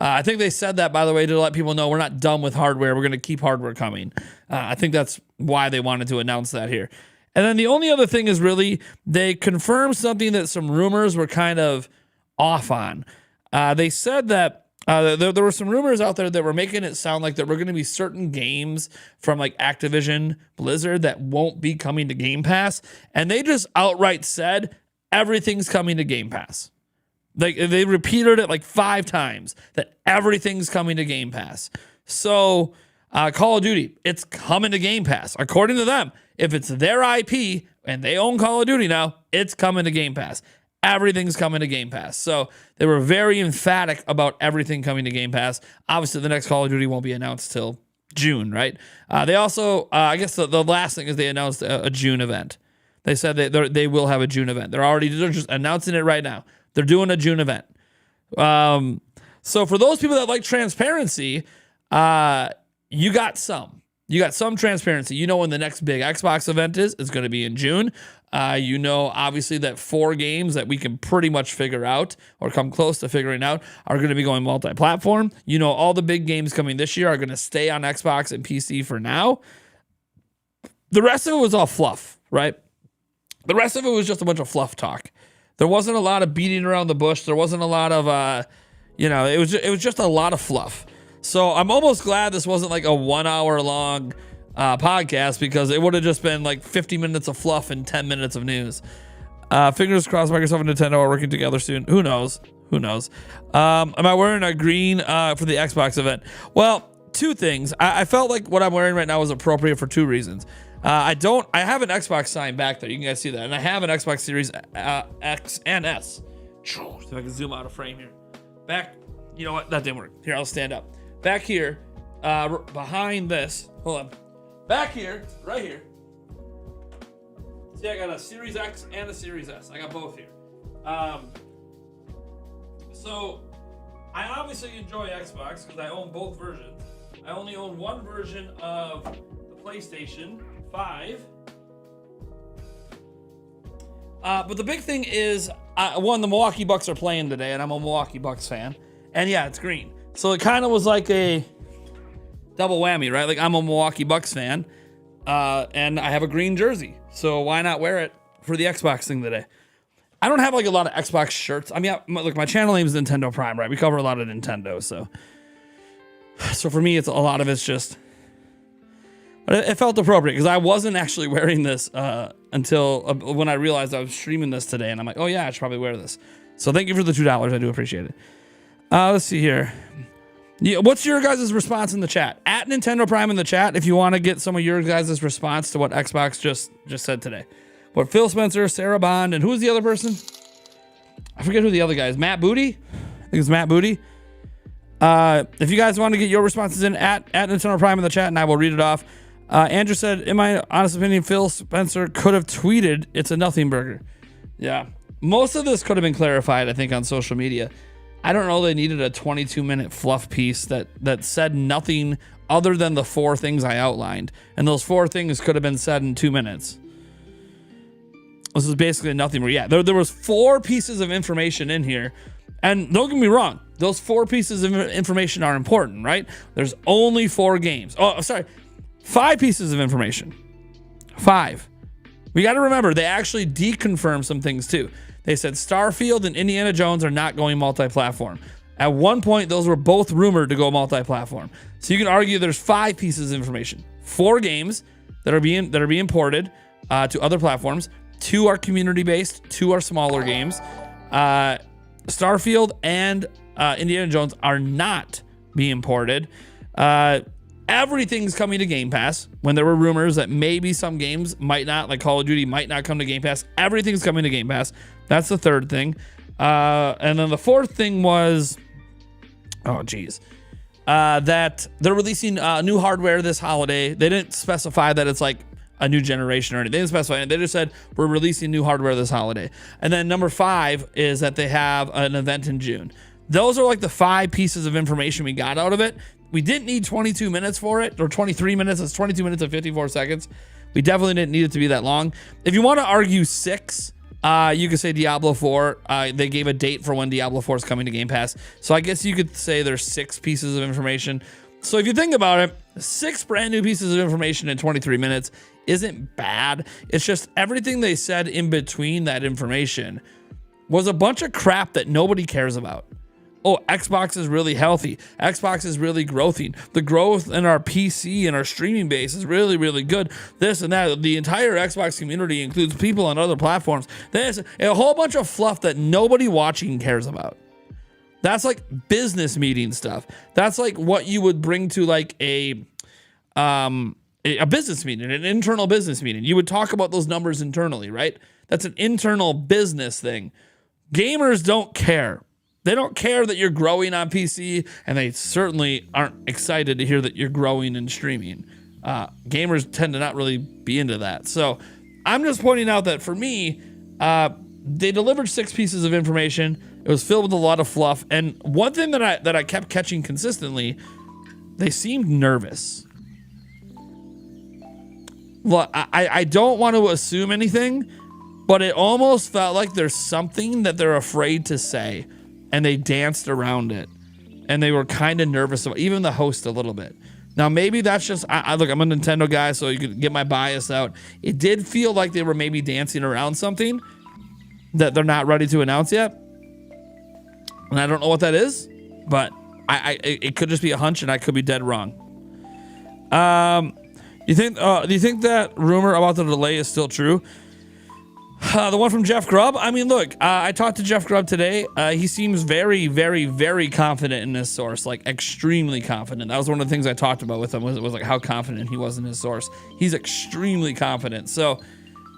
B: I think they said that, by the way, to let people know we're not done with hardware. We're going to keep hardware coming. I think that's why they wanted to announce that here. And then the only other thing is really they confirmed something that some rumors were kind of off on. They said that there were some rumors out there that were making it sound like there were going to be certain games from like Activision Blizzard that won't be coming to Game Pass. And they just outright said everything's coming to Game Pass. Like they repeated it like 5 times that everything's coming to Game Pass. So Call of Duty, it's coming to Game Pass. According to them, if it's their IP and they own Call of Duty now, it's coming to Game Pass. Everything's coming to Game Pass. So they were very emphatic about everything coming to Game Pass. Obviously, the next Call of Duty won't be announced till June, right? They also, I guess the last thing is they announced a June event. They said they will have a June event. They're just announcing it right now. They're doing a June event. So for those people that like transparency, you got some. You got some transparency. You know when the next big Xbox event is. It's going to be in June. You know, obviously, that 4 games that we can pretty much figure out or come close to figuring out are going to be going multi-platform. You know, all the big games coming this year are going to stay on Xbox and PC for now. The rest of it was all fluff. right? The rest of it was just a bunch of fluff talk. There wasn't a lot of beating around the bush. There wasn't a lot of, it was just a lot of fluff. So I'm almost glad this wasn't like a 1 hour long podcast, because it would have just been like 50 minutes of fluff and 10 minutes of news. Fingers crossed Microsoft and Nintendo are working together soon. Who knows? Am I wearing a green for the Xbox event? Well, two things. I felt like what I'm wearing right now was appropriate for two reasons. I have an Xbox sign back there. You can guys see that. And I have an Xbox Series X and S. So if I can zoom out of frame here. Back, you know what? That didn't work. Here, I'll stand up. Back here, behind this. Hold on. Back here, right here. See, I got a Series X and a Series S. I got both here. So, I obviously enjoy Xbox because I own both versions. I only own one version of the PlayStation 5. But the big thing is, one, the Milwaukee Bucks are playing today, and I'm a Milwaukee Bucks fan. And yeah, it's green. So it kind of was like a double whammy, right? Like, I'm a Milwaukee Bucks fan, and I have a green jersey. So why not wear it for the Xbox thing today? I don't have like a lot of Xbox shirts. I mean, look, my channel name is Nintendo Prime, right? We cover a lot of Nintendo, so for me, it's a lot of it's just. But it felt appropriate because I wasn't actually wearing this until when I realized I was streaming this today, and I'm like, oh yeah, I should probably wear this. So thank you for the $2. I do appreciate it. Let's see here. Yeah, what's your guys' response in the chat? At Nintendo Prime in the chat if you want to get some of your guys' response to what Xbox just said today. What Phil Spencer, Sarah Bond, and who was the other person? I forget who the other guy is. Matt Booty? I think it's Matt Booty. If you guys want to get your responses in at Nintendo Prime in the chat, and I will read it off. Andrew said, in my honest opinion, Phil Spencer could have tweeted, it's a nothing burger. Yeah. Most of this could have been clarified, I think, on social media. I don't know they needed a 22-minute fluff piece that said nothing other than the 4 things I outlined. And those 4 things could have been said in 2 minutes. This is basically a nothing burger. Yeah, there was 4 pieces of information in here. And don't get me wrong, those 4 pieces of information are important, right? There's only 4 games. Oh, sorry. 5 pieces of information. 5. We got to remember, they actually deconfirmed some things too. They said Starfield and Indiana Jones are not going multi-platform. At one point, those were both rumored to go multi-platform. So you can argue there's 5 pieces of information. 4 games that are being ported to other platforms. 2 are community-based. 2 are smaller games. Starfield and Indiana Jones are not being ported. Everything's coming to Game Pass. When there were rumors that maybe some games might not, like Call of Duty might not come to Game Pass, everything's coming to Game Pass. That's the 3rd thing. And then the 4th thing was, that they're releasing new hardware this holiday. They didn't specify that it's like a new generation or anything. They didn't specify it. They just said we're releasing new hardware this holiday. And then number 5 is that they have an event in June. Those are like the 5 pieces of information we got out of it. We didn't need 22 minutes for it, or 23 minutes. It's 22 minutes and 54 seconds. We definitely didn't need it to be that long. If you want to argue 6, you could say Diablo 4. They gave a date for when Diablo 4 is coming to Game Pass. So I guess you could say there's 6 pieces of information. So if you think about it, 6 brand new pieces of information in 23 minutes isn't bad. It's just everything they said in between that information was a bunch of crap that nobody cares about. Oh, Xbox is really healthy. Xbox is really growing. The growth in our PC and our streaming base is really, really good. This and that. The entire Xbox community includes people on other platforms. There's a whole bunch of fluff that nobody watching cares about. That's like business meeting stuff. That's like what you would bring to like a business meeting, an internal business meeting. You would talk about those numbers internally, right? That's an internal business thing. Gamers don't care. They don't care that you're growing on PC, and they certainly aren't excited to hear that you're growing in streaming. Gamers tend to not really be into that. So I'm just pointing out that for me, they delivered 6 pieces of information. It was filled with a lot of fluff. And one thing that I kept catching consistently, they seemed nervous. Well, I don't want to assume anything, but it almost felt like there's something that they're afraid to say. And they danced around it. And they were kind of nervous about, even the host a little bit. Now, maybe that's just, look, I'm a Nintendo guy, so you could get my bias out. It did feel like they were maybe dancing around something that they're not ready to announce yet. And I don't know what that is, but it could just be a hunch, and I could be dead wrong. Do you think that rumor about the delay is still true? The one from Jeff Grubb? I mean, look, I talked to Jeff Grubb today. He seems very, very, very confident in his source, like extremely confident. That was one of the things I talked about with him was like how confident he was in his source. He's extremely confident. So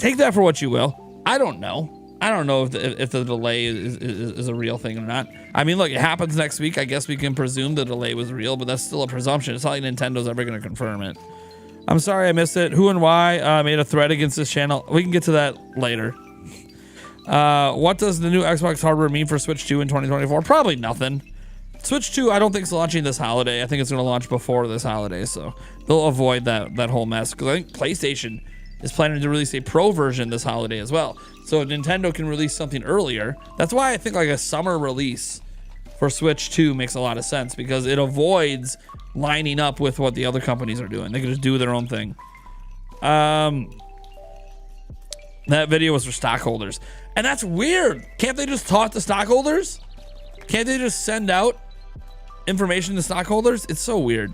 B: take that for what you will. I don't know. I don't know if the delay is a real thing or not. I mean, look, it happens next week. I guess we can presume the delay was real, but that's still a presumption. It's not like Nintendo's ever going to confirm it. I'm sorry I missed it. Who and why made a threat against this channel? We can get to that later. What does the new Xbox hardware mean for Switch 2 in 2024? Probably nothing. Switch 2, I don't think it's launching this holiday. I think it's going to launch before this holiday, so they'll avoid that whole mess. Because I think PlayStation is planning to release a Pro version this holiday as well. So if Nintendo can release something earlier, that's why I think like a summer release for Switch 2 makes a lot of sense, because it avoids lining up with what the other companies are doing. They can just do their own thing. That video was for stockholders. And that's weird. Can't they just talk to stockholders? Can't they just send out information to stockholders? It's so weird.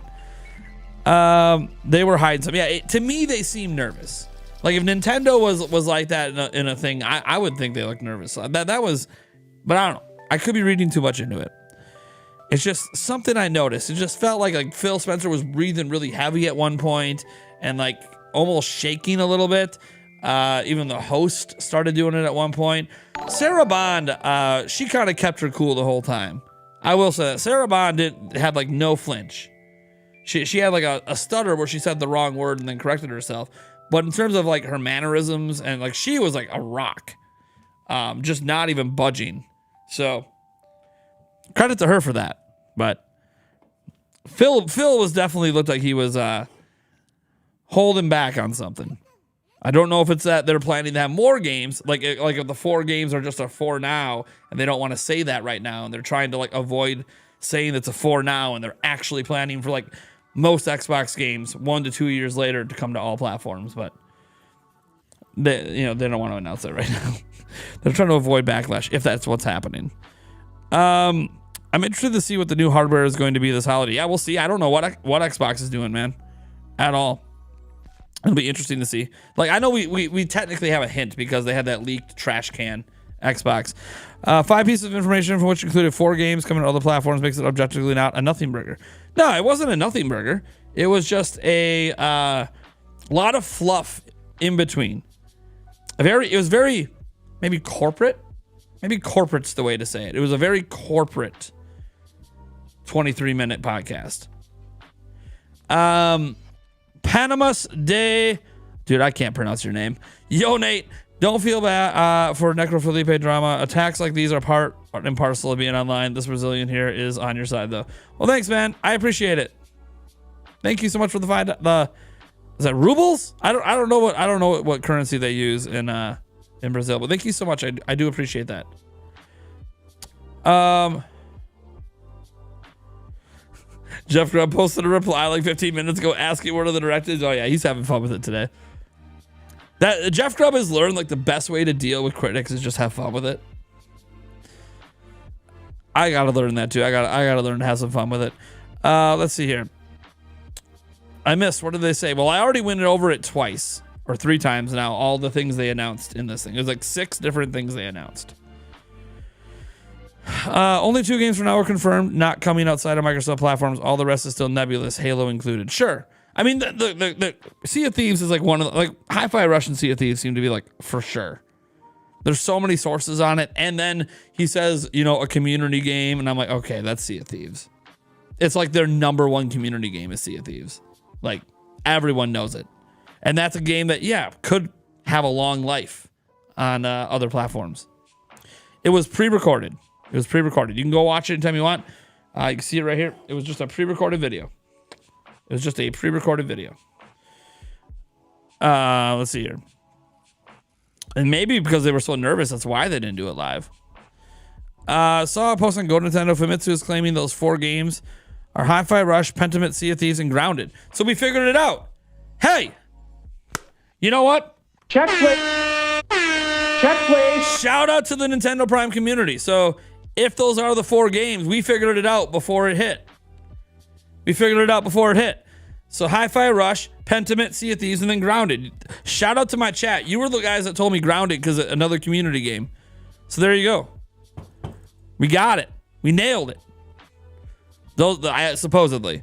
B: They were hiding something. Yeah, to me, they seem nervous. Like if Nintendo was like that in a thing, I would think they look nervous. That was, but I don't know. I could be reading too much into it. It's just something I noticed. It just felt like Phil Spencer was breathing really heavy at one point and like almost shaking a little bit. Even the host started doing it at one point. Sarah Bond, she kind of kept her cool the whole time. I will say that Sarah Bond had like no flinch. She had like a stutter where she said the wrong word and then corrected herself. But in terms of like her mannerisms and like she was like a rock, just not even budging. So credit to her for that. But Phil was definitely looked like he was holding back on something. I don't know if it's that they're planning to have more games, like if the 4 games are just a 4 now, and they don't want to say that right now, and they're trying to like avoid saying it's a 4 now, and they're actually planning for like most Xbox games 1 to 2 years later to come to all platforms, but they don't want to announce that right now. They're trying to avoid backlash if that's what's happening. I'm interested to see what the new hardware is going to be this holiday. Yeah, we'll see. I don't know what Xbox is doing, man, at all. It'll be interesting to see. Like, I know we technically have a hint because they had that leaked trash can Xbox. 5 pieces of information from which included 4 games coming to other platforms makes it objectively not a nothing burger. No, it wasn't a nothing burger. It was just a lot of fluff in between. It was very maybe corporate. Maybe corporate's the way to say it. It was a very corporate 23-minute podcast. Panamas de... Dude, I can't pronounce your name. Yo, Nate, don't feel bad for Necrofelipe drama. Attacks like these are part and parcel of being online. This Brazilian here is on your side, though. Well, thanks, man. I appreciate it. Thank you so much for the is that rubles? I don't know what currency they use in Brazil, but thank you so much. I do appreciate that. Jeff Grubb posted a reply like 15 minutes ago asking where the direct is. Oh yeah, he's having fun with it today. That Jeff Grubb has learned like the best way to deal with critics is just have fun with it. I gotta learn that too. I gotta learn to have some fun with it. Let's see here. I missed. What did they say? Well, I already went over it twice or 3 times now. All the things they announced in this thing. There's like 6 different things they announced. Only 2 games for now are confirmed, not coming outside of Microsoft platforms. All the rest is still nebulous, Halo included. Sure. I mean, the Sea of Thieves is like one of the, like Hi-Fi Rush and Sea of Thieves seem to be like for sure. There's so many sources on it. And then he says, a community game. And I'm like, okay, that's Sea of Thieves. It's like their number 1 community game is Sea of Thieves. Like everyone knows it. And that's a game that, could have a long life on other platforms. It was pre-recorded. You can go watch it anytime you want. You can see it right here. It was just a pre-recorded video. Let's see here. And maybe because they were so nervous, that's why they didn't do it live. Saw a post on Go Nintendo. Famitsu is claiming those 4 games are Hi-Fi Rush, Pentiment, Sea of Thieves, and Grounded. So we figured it out. Hey, you know what?
F: Check, please. Check, please.
B: Shout out to the Nintendo Prime community. So if those are the 4 games, we figured it out before it hit. So Hi-Fi Rush, Pentiment, Sea of Thieves, and then Grounded. Shout out to my chat. You were the guys that told me Grounded because another community game. So there you go. We got it. We nailed it. Supposedly.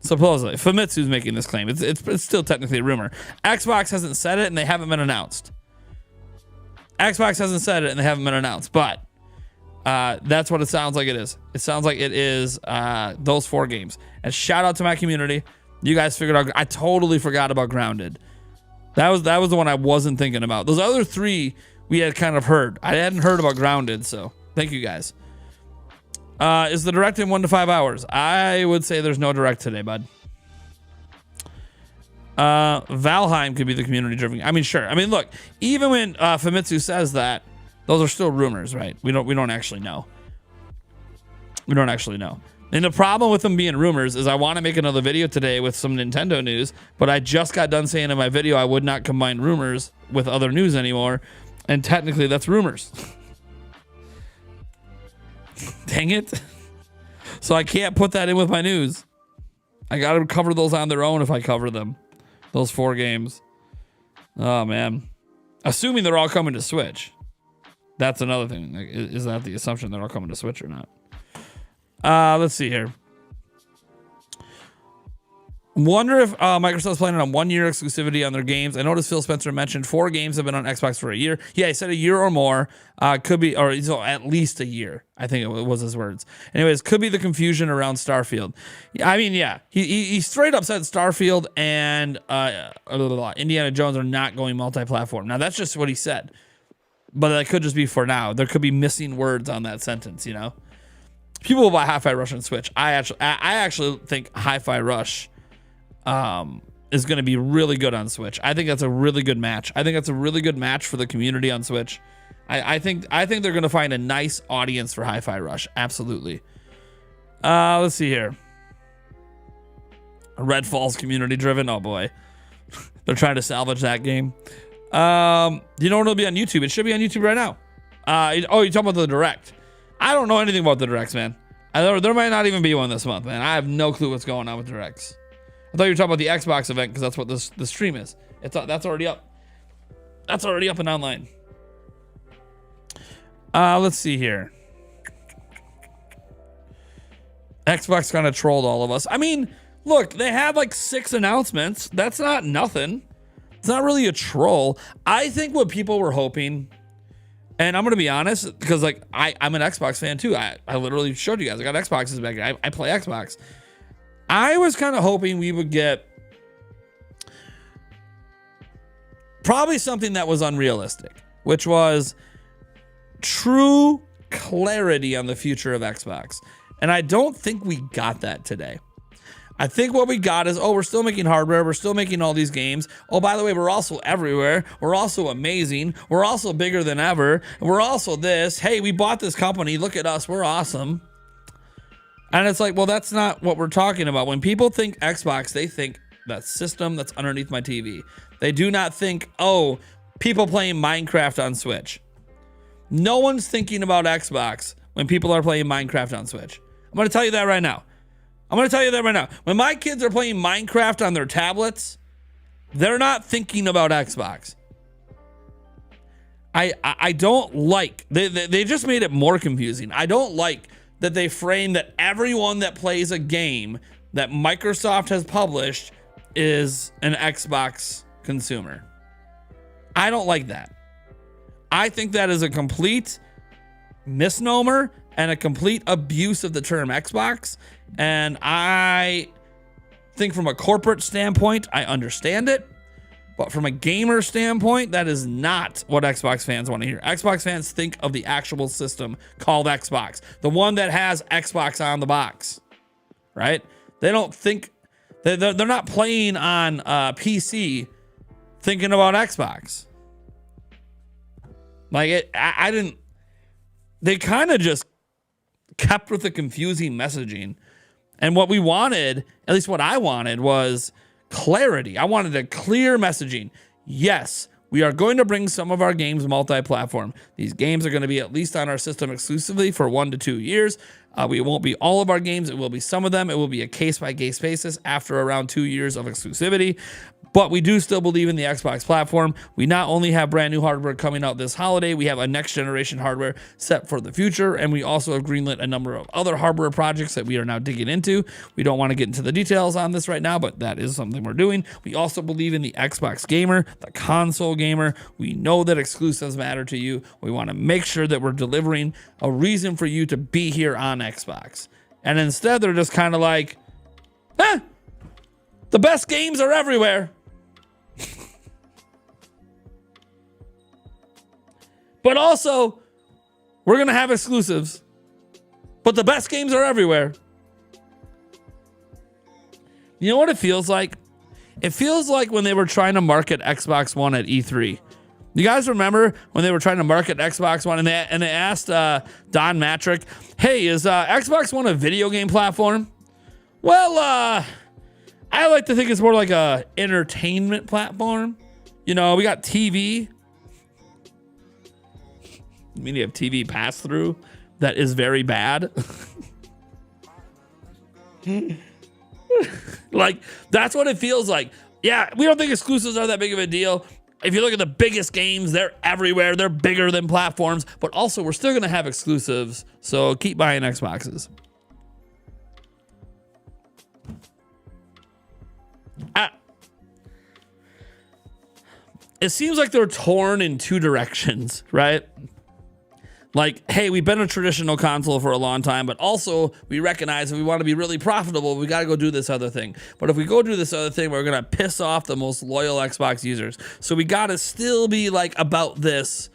B: Famitsu's making this claim. It's still technically a rumor. Xbox hasn't said it and they haven't been announced. But that's what it sounds like it is. It sounds like it is those 4 games. And shout out to my community. You guys figured out. I totally forgot about Grounded. That was the one I wasn't thinking about. Those other 3 we had kind of heard. I hadn't heard about Grounded, so thank you guys. Is the direct in 1 to 5 hours? I would say there's no direct today, bud. Valheim could be the community driven. I mean, sure. I mean, look, even when Famitsu says that, those are still rumors, right? We don't actually know. And the problem with them being rumors is I want to make another video today with some Nintendo news, but I just got done saying in my video I would not combine rumors with other news anymore, and technically that's rumors. Dang it. So I can't put that in with my news. I got to cover those on their own if I cover them. Those 4 games. Oh, man. Assuming they're all coming to Switch. That's another thing. Like, is that the assumption they're all coming to Switch or not? Let's see here. Wonder if Microsoft's planning on 1 year exclusivity on their games. I noticed Phil Spencer mentioned 4 games have been on Xbox for a year. Yeah, he said a year or more. Could be, or so at least a year. I think it was his words. Anyways, could be the confusion around Starfield. I mean, yeah, he straight up said Starfield and Indiana Jones are not going multi-platform. Now that's just what he said, but that could just be for now. There could be missing words on that sentence. You know, people will buy Hi-Fi Rush on Switch. I actually think Hi-Fi Rush is going to be really good on Switch. I think that's a really good match. I think that's a really good match for the community on Switch. I think they're going to find a nice audience for Hi-Fi Rush. Absolutely. Let's see here. Redfall's community driven. Oh boy. They're trying to salvage that game. You know when it'll be on YouTube? It should be on YouTube right now. You're talking about the Direct. I don't know anything about the Directs, man. There might not even be one this month, man. I have no clue what's going on with Directs. I thought you were talking about the Xbox event because that's what the stream is. That's already up. That's already up and online. Let's see here. Xbox kind of trolled all of us. I mean, look, they had like 6 announcements. That's not nothing. It's not really a troll. I think what people were hoping, and I'm going to be honest, because like I'm an Xbox fan too. I literally showed you guys. I got Xboxes back here. I play Xbox. I was kind of hoping we would get probably something that was unrealistic, which was true clarity on the future of Xbox. And I don't think we got that today. I think what we got is, we're still making hardware. We're still making all these games. Oh, by the way, we're also everywhere. We're also amazing. We're also bigger than ever. We're also this. Hey, we bought this company. Look at us. We're awesome. And it's like, well, that's not what we're talking about. When people think Xbox, they think that system that's underneath my TV. They do not think, people playing Minecraft on Switch. No one's thinking about Xbox when people are playing Minecraft on Switch. I'm going to tell you that right now. When my kids are playing Minecraft on their tablets, they're not thinking about Xbox. I don't like, they just made it more confusing. I don't like that they frame that everyone that plays a game that Microsoft has published is an Xbox consumer. I don't like that. I think that is a complete misnomer and a complete abuse of the term Xbox. And I think from a corporate standpoint, I understand it. But from a gamer standpoint, that is not what Xbox fans want to hear. Xbox fans think of the actual system called Xbox, the one that has Xbox on the box, right? They don't think, they're not playing on PC thinking about Xbox. Like, they kind of just kept with the confusing messaging. And what we wanted, at least what I wanted, was clarity. I wanted a clear messaging. Yes, we are going to bring some of our games multi-platform. These games are going to be at least on our system exclusively for 1 to 2 years. It won't be all of our games. It will be some of them. It will be a case-by-case basis after around 2 years of exclusivity. But we do still believe in the Xbox platform. We not only have brand new hardware coming out this holiday, we have a next generation hardware set for the future, and we also have greenlit a number of other hardware projects that we are now digging into. We don't want to get into the details on this right now, but that is something we're doing. We also believe in the Xbox gamer, the console gamer. We know that exclusives matter to you. We want to make sure that we're delivering a reason for you to be here on Xbox. And instead, they're just kind of like, the best games are everywhere. But also, we're going to have exclusives. But the best games are everywhere. You know what it feels like? It feels like when they were trying to market Xbox One at E3. You guys remember when they were trying to market Xbox One and they asked Don Matrick, hey, is Xbox One a video game platform? Well, I like to think it's more like a entertainment platform. You know, we got TV. I mean, you have TV pass-through that is very bad. Like, that's what it feels like. Yeah, we don't think exclusives are that big of a deal. If you look at the biggest games, they're everywhere. They're bigger than platforms. But also, we're still going to have exclusives. So keep buying Xboxes. It seems like they're torn in two directions, right? Like, hey, we've been a traditional console for a long time, but also we recognize if we want to be really profitable, we got to go do this other thing. But if we go do this other thing, we're going to piss off the most loyal Xbox users. So we got to still be like about this,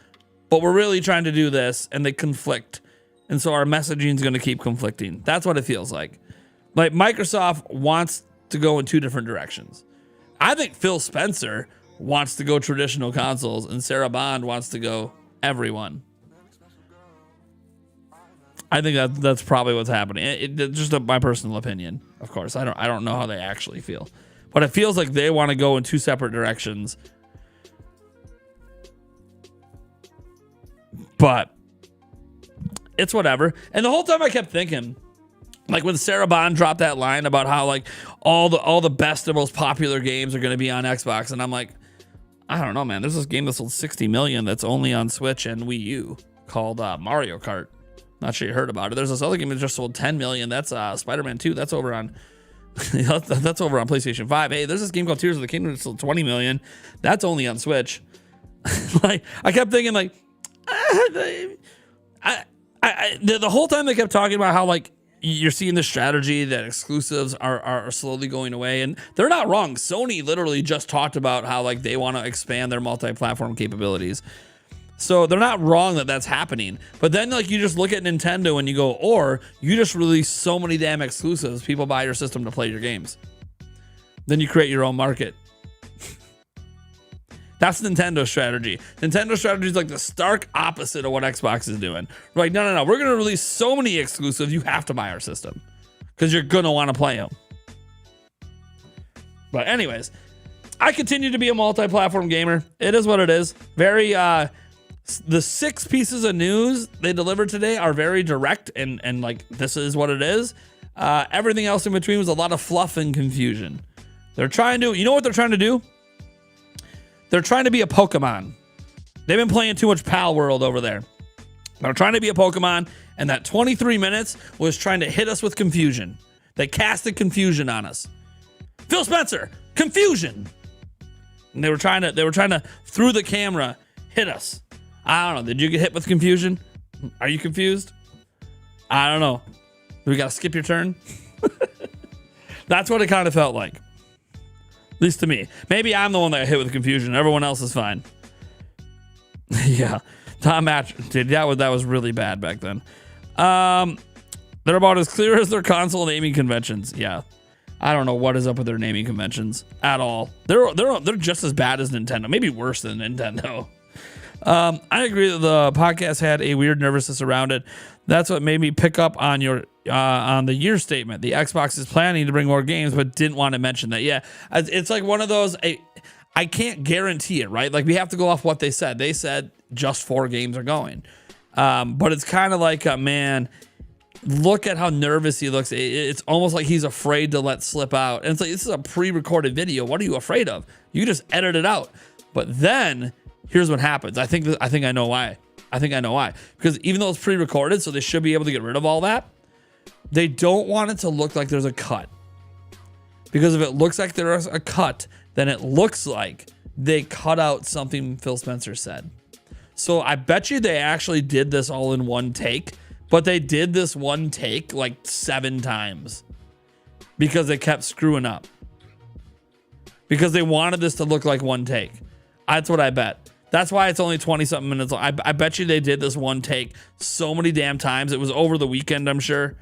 B: but we're really trying to do this, and they conflict. And so our messaging is going to keep conflicting. That's what it feels like. Like, Microsoft wants to go in two different directions. I think Phil Spencer wants to go traditional consoles, and Sarah Bond wants to go everyone. I think that's probably what's happening. It's just my personal opinion, of course. I don't know how they actually feel, but it feels like they want to go in two separate directions. But it's whatever. And the whole time I kept thinking, like when Sarah Bond dropped that line about how like all the best and most popular games are going to be on Xbox, and I'm like, I don't know, man. There's this game that sold 60 million that's only on Switch and Wii U called Mario Kart. Not sure you heard about it. There's this other game that just sold 10 million. That's Spider-Man 2. That's over on that's over on PlayStation 5. Hey, there's this game called Tears of the Kingdom that sold 20 million. That's only on Switch. Like, I kept thinking like, the whole time they kept talking about how like you're seeing the strategy that exclusives are slowly going away, and they're not wrong. Sony literally just talked about how like they want to expand their multi-platform capabilities. So they're not wrong that that's happening. But then like you just look at Nintendo and you go, or you just release so many damn exclusives, people buy your system to play your games. Then you create your own market. That's Nintendo's strategy. Nintendo's strategy is like the stark opposite of what Xbox is doing. Like, no. We're going to release so many exclusives, you have to buy our system because you're going to want to play them. But anyways, I continue to be a multi-platform gamer. It is what it is. Very, the 6 pieces of news they delivered today are very direct and like, this is what it is. Everything else in between was a lot of fluff and confusion. They're trying to, you know what they're trying to do? They're trying to be a Pokemon. They've been playing too much Pal World over there. They're trying to be a Pokemon, and that 23 minutes was trying to hit us with confusion. They casted confusion on us. Phil Spencer, confusion. And they were trying to through the camera hit us. I don't know. Did you get hit with confusion? Are you confused? I don't know. Do we got to skip your turn? That's what it kind of felt like. At least to me. Maybe I'm the one that got hit with confusion. Everyone else is fine. Yeah. Tom Match, dude, that was really bad back then. They're about as clear as their console naming conventions. Yeah. I don't know what is up with their naming conventions at all. They're just as bad as Nintendo. Maybe worse than Nintendo. I agree that the podcast had a weird nervousness around it. That's what made me pick up on your on the year statement. The Xbox is planning to bring more games, but didn't want to mention that. Yeah, it's like one of those. I can't guarantee it, right? Like we have to go off what they said. They said just 4 games are going, but it's kind of like, man, look at how nervous he looks. It's almost like he's afraid to let slip out. And it's like, this is a pre-recorded video. What are you afraid of? You just edit it out. But then here's what happens. I think I know why. Because even though it's pre-recorded, so they should be able to get rid of all that, they don't want it to look like there's a cut. Because if it looks like there's a cut, then it looks like they cut out something Phil Spencer said. So I bet you they actually did this all in one take, but they did this one take like 7 times because they kept screwing up. Because they wanted this to look like one take. That's what I bet. That's why it's only 20-something minutes long. I bet you they did this one take so many damn times. It was over the weekend, I'm sure.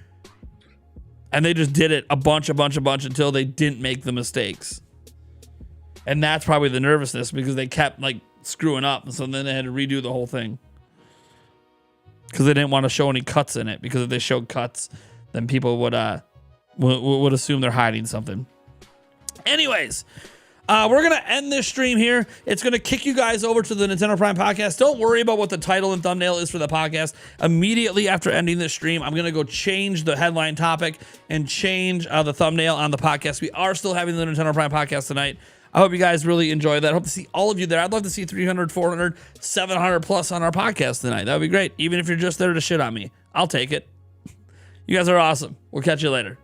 B: And they just did it a bunch until they didn't make the mistakes. And that's probably the nervousness because they kept like screwing up. And so then they had to redo the whole thing. Because they didn't want to show any cuts in it. Because if they showed cuts, then people would assume they're hiding something. Anyways, we're going to end this stream here. It's going to kick you guys over to the Nintendo Prime Podcast. Don't worry about what the title and thumbnail is for the podcast. Immediately after ending this stream, I'm going to go change the headline topic and change the thumbnail on the podcast. We are still having the Nintendo Prime Podcast tonight. I hope you guys really enjoy that. I hope to see all of you there. I'd love to see 300, 400, 700 plus on our podcast tonight. That would be great. Even if you're just there to shit on me, I'll take it. You guys are awesome. We'll catch you later.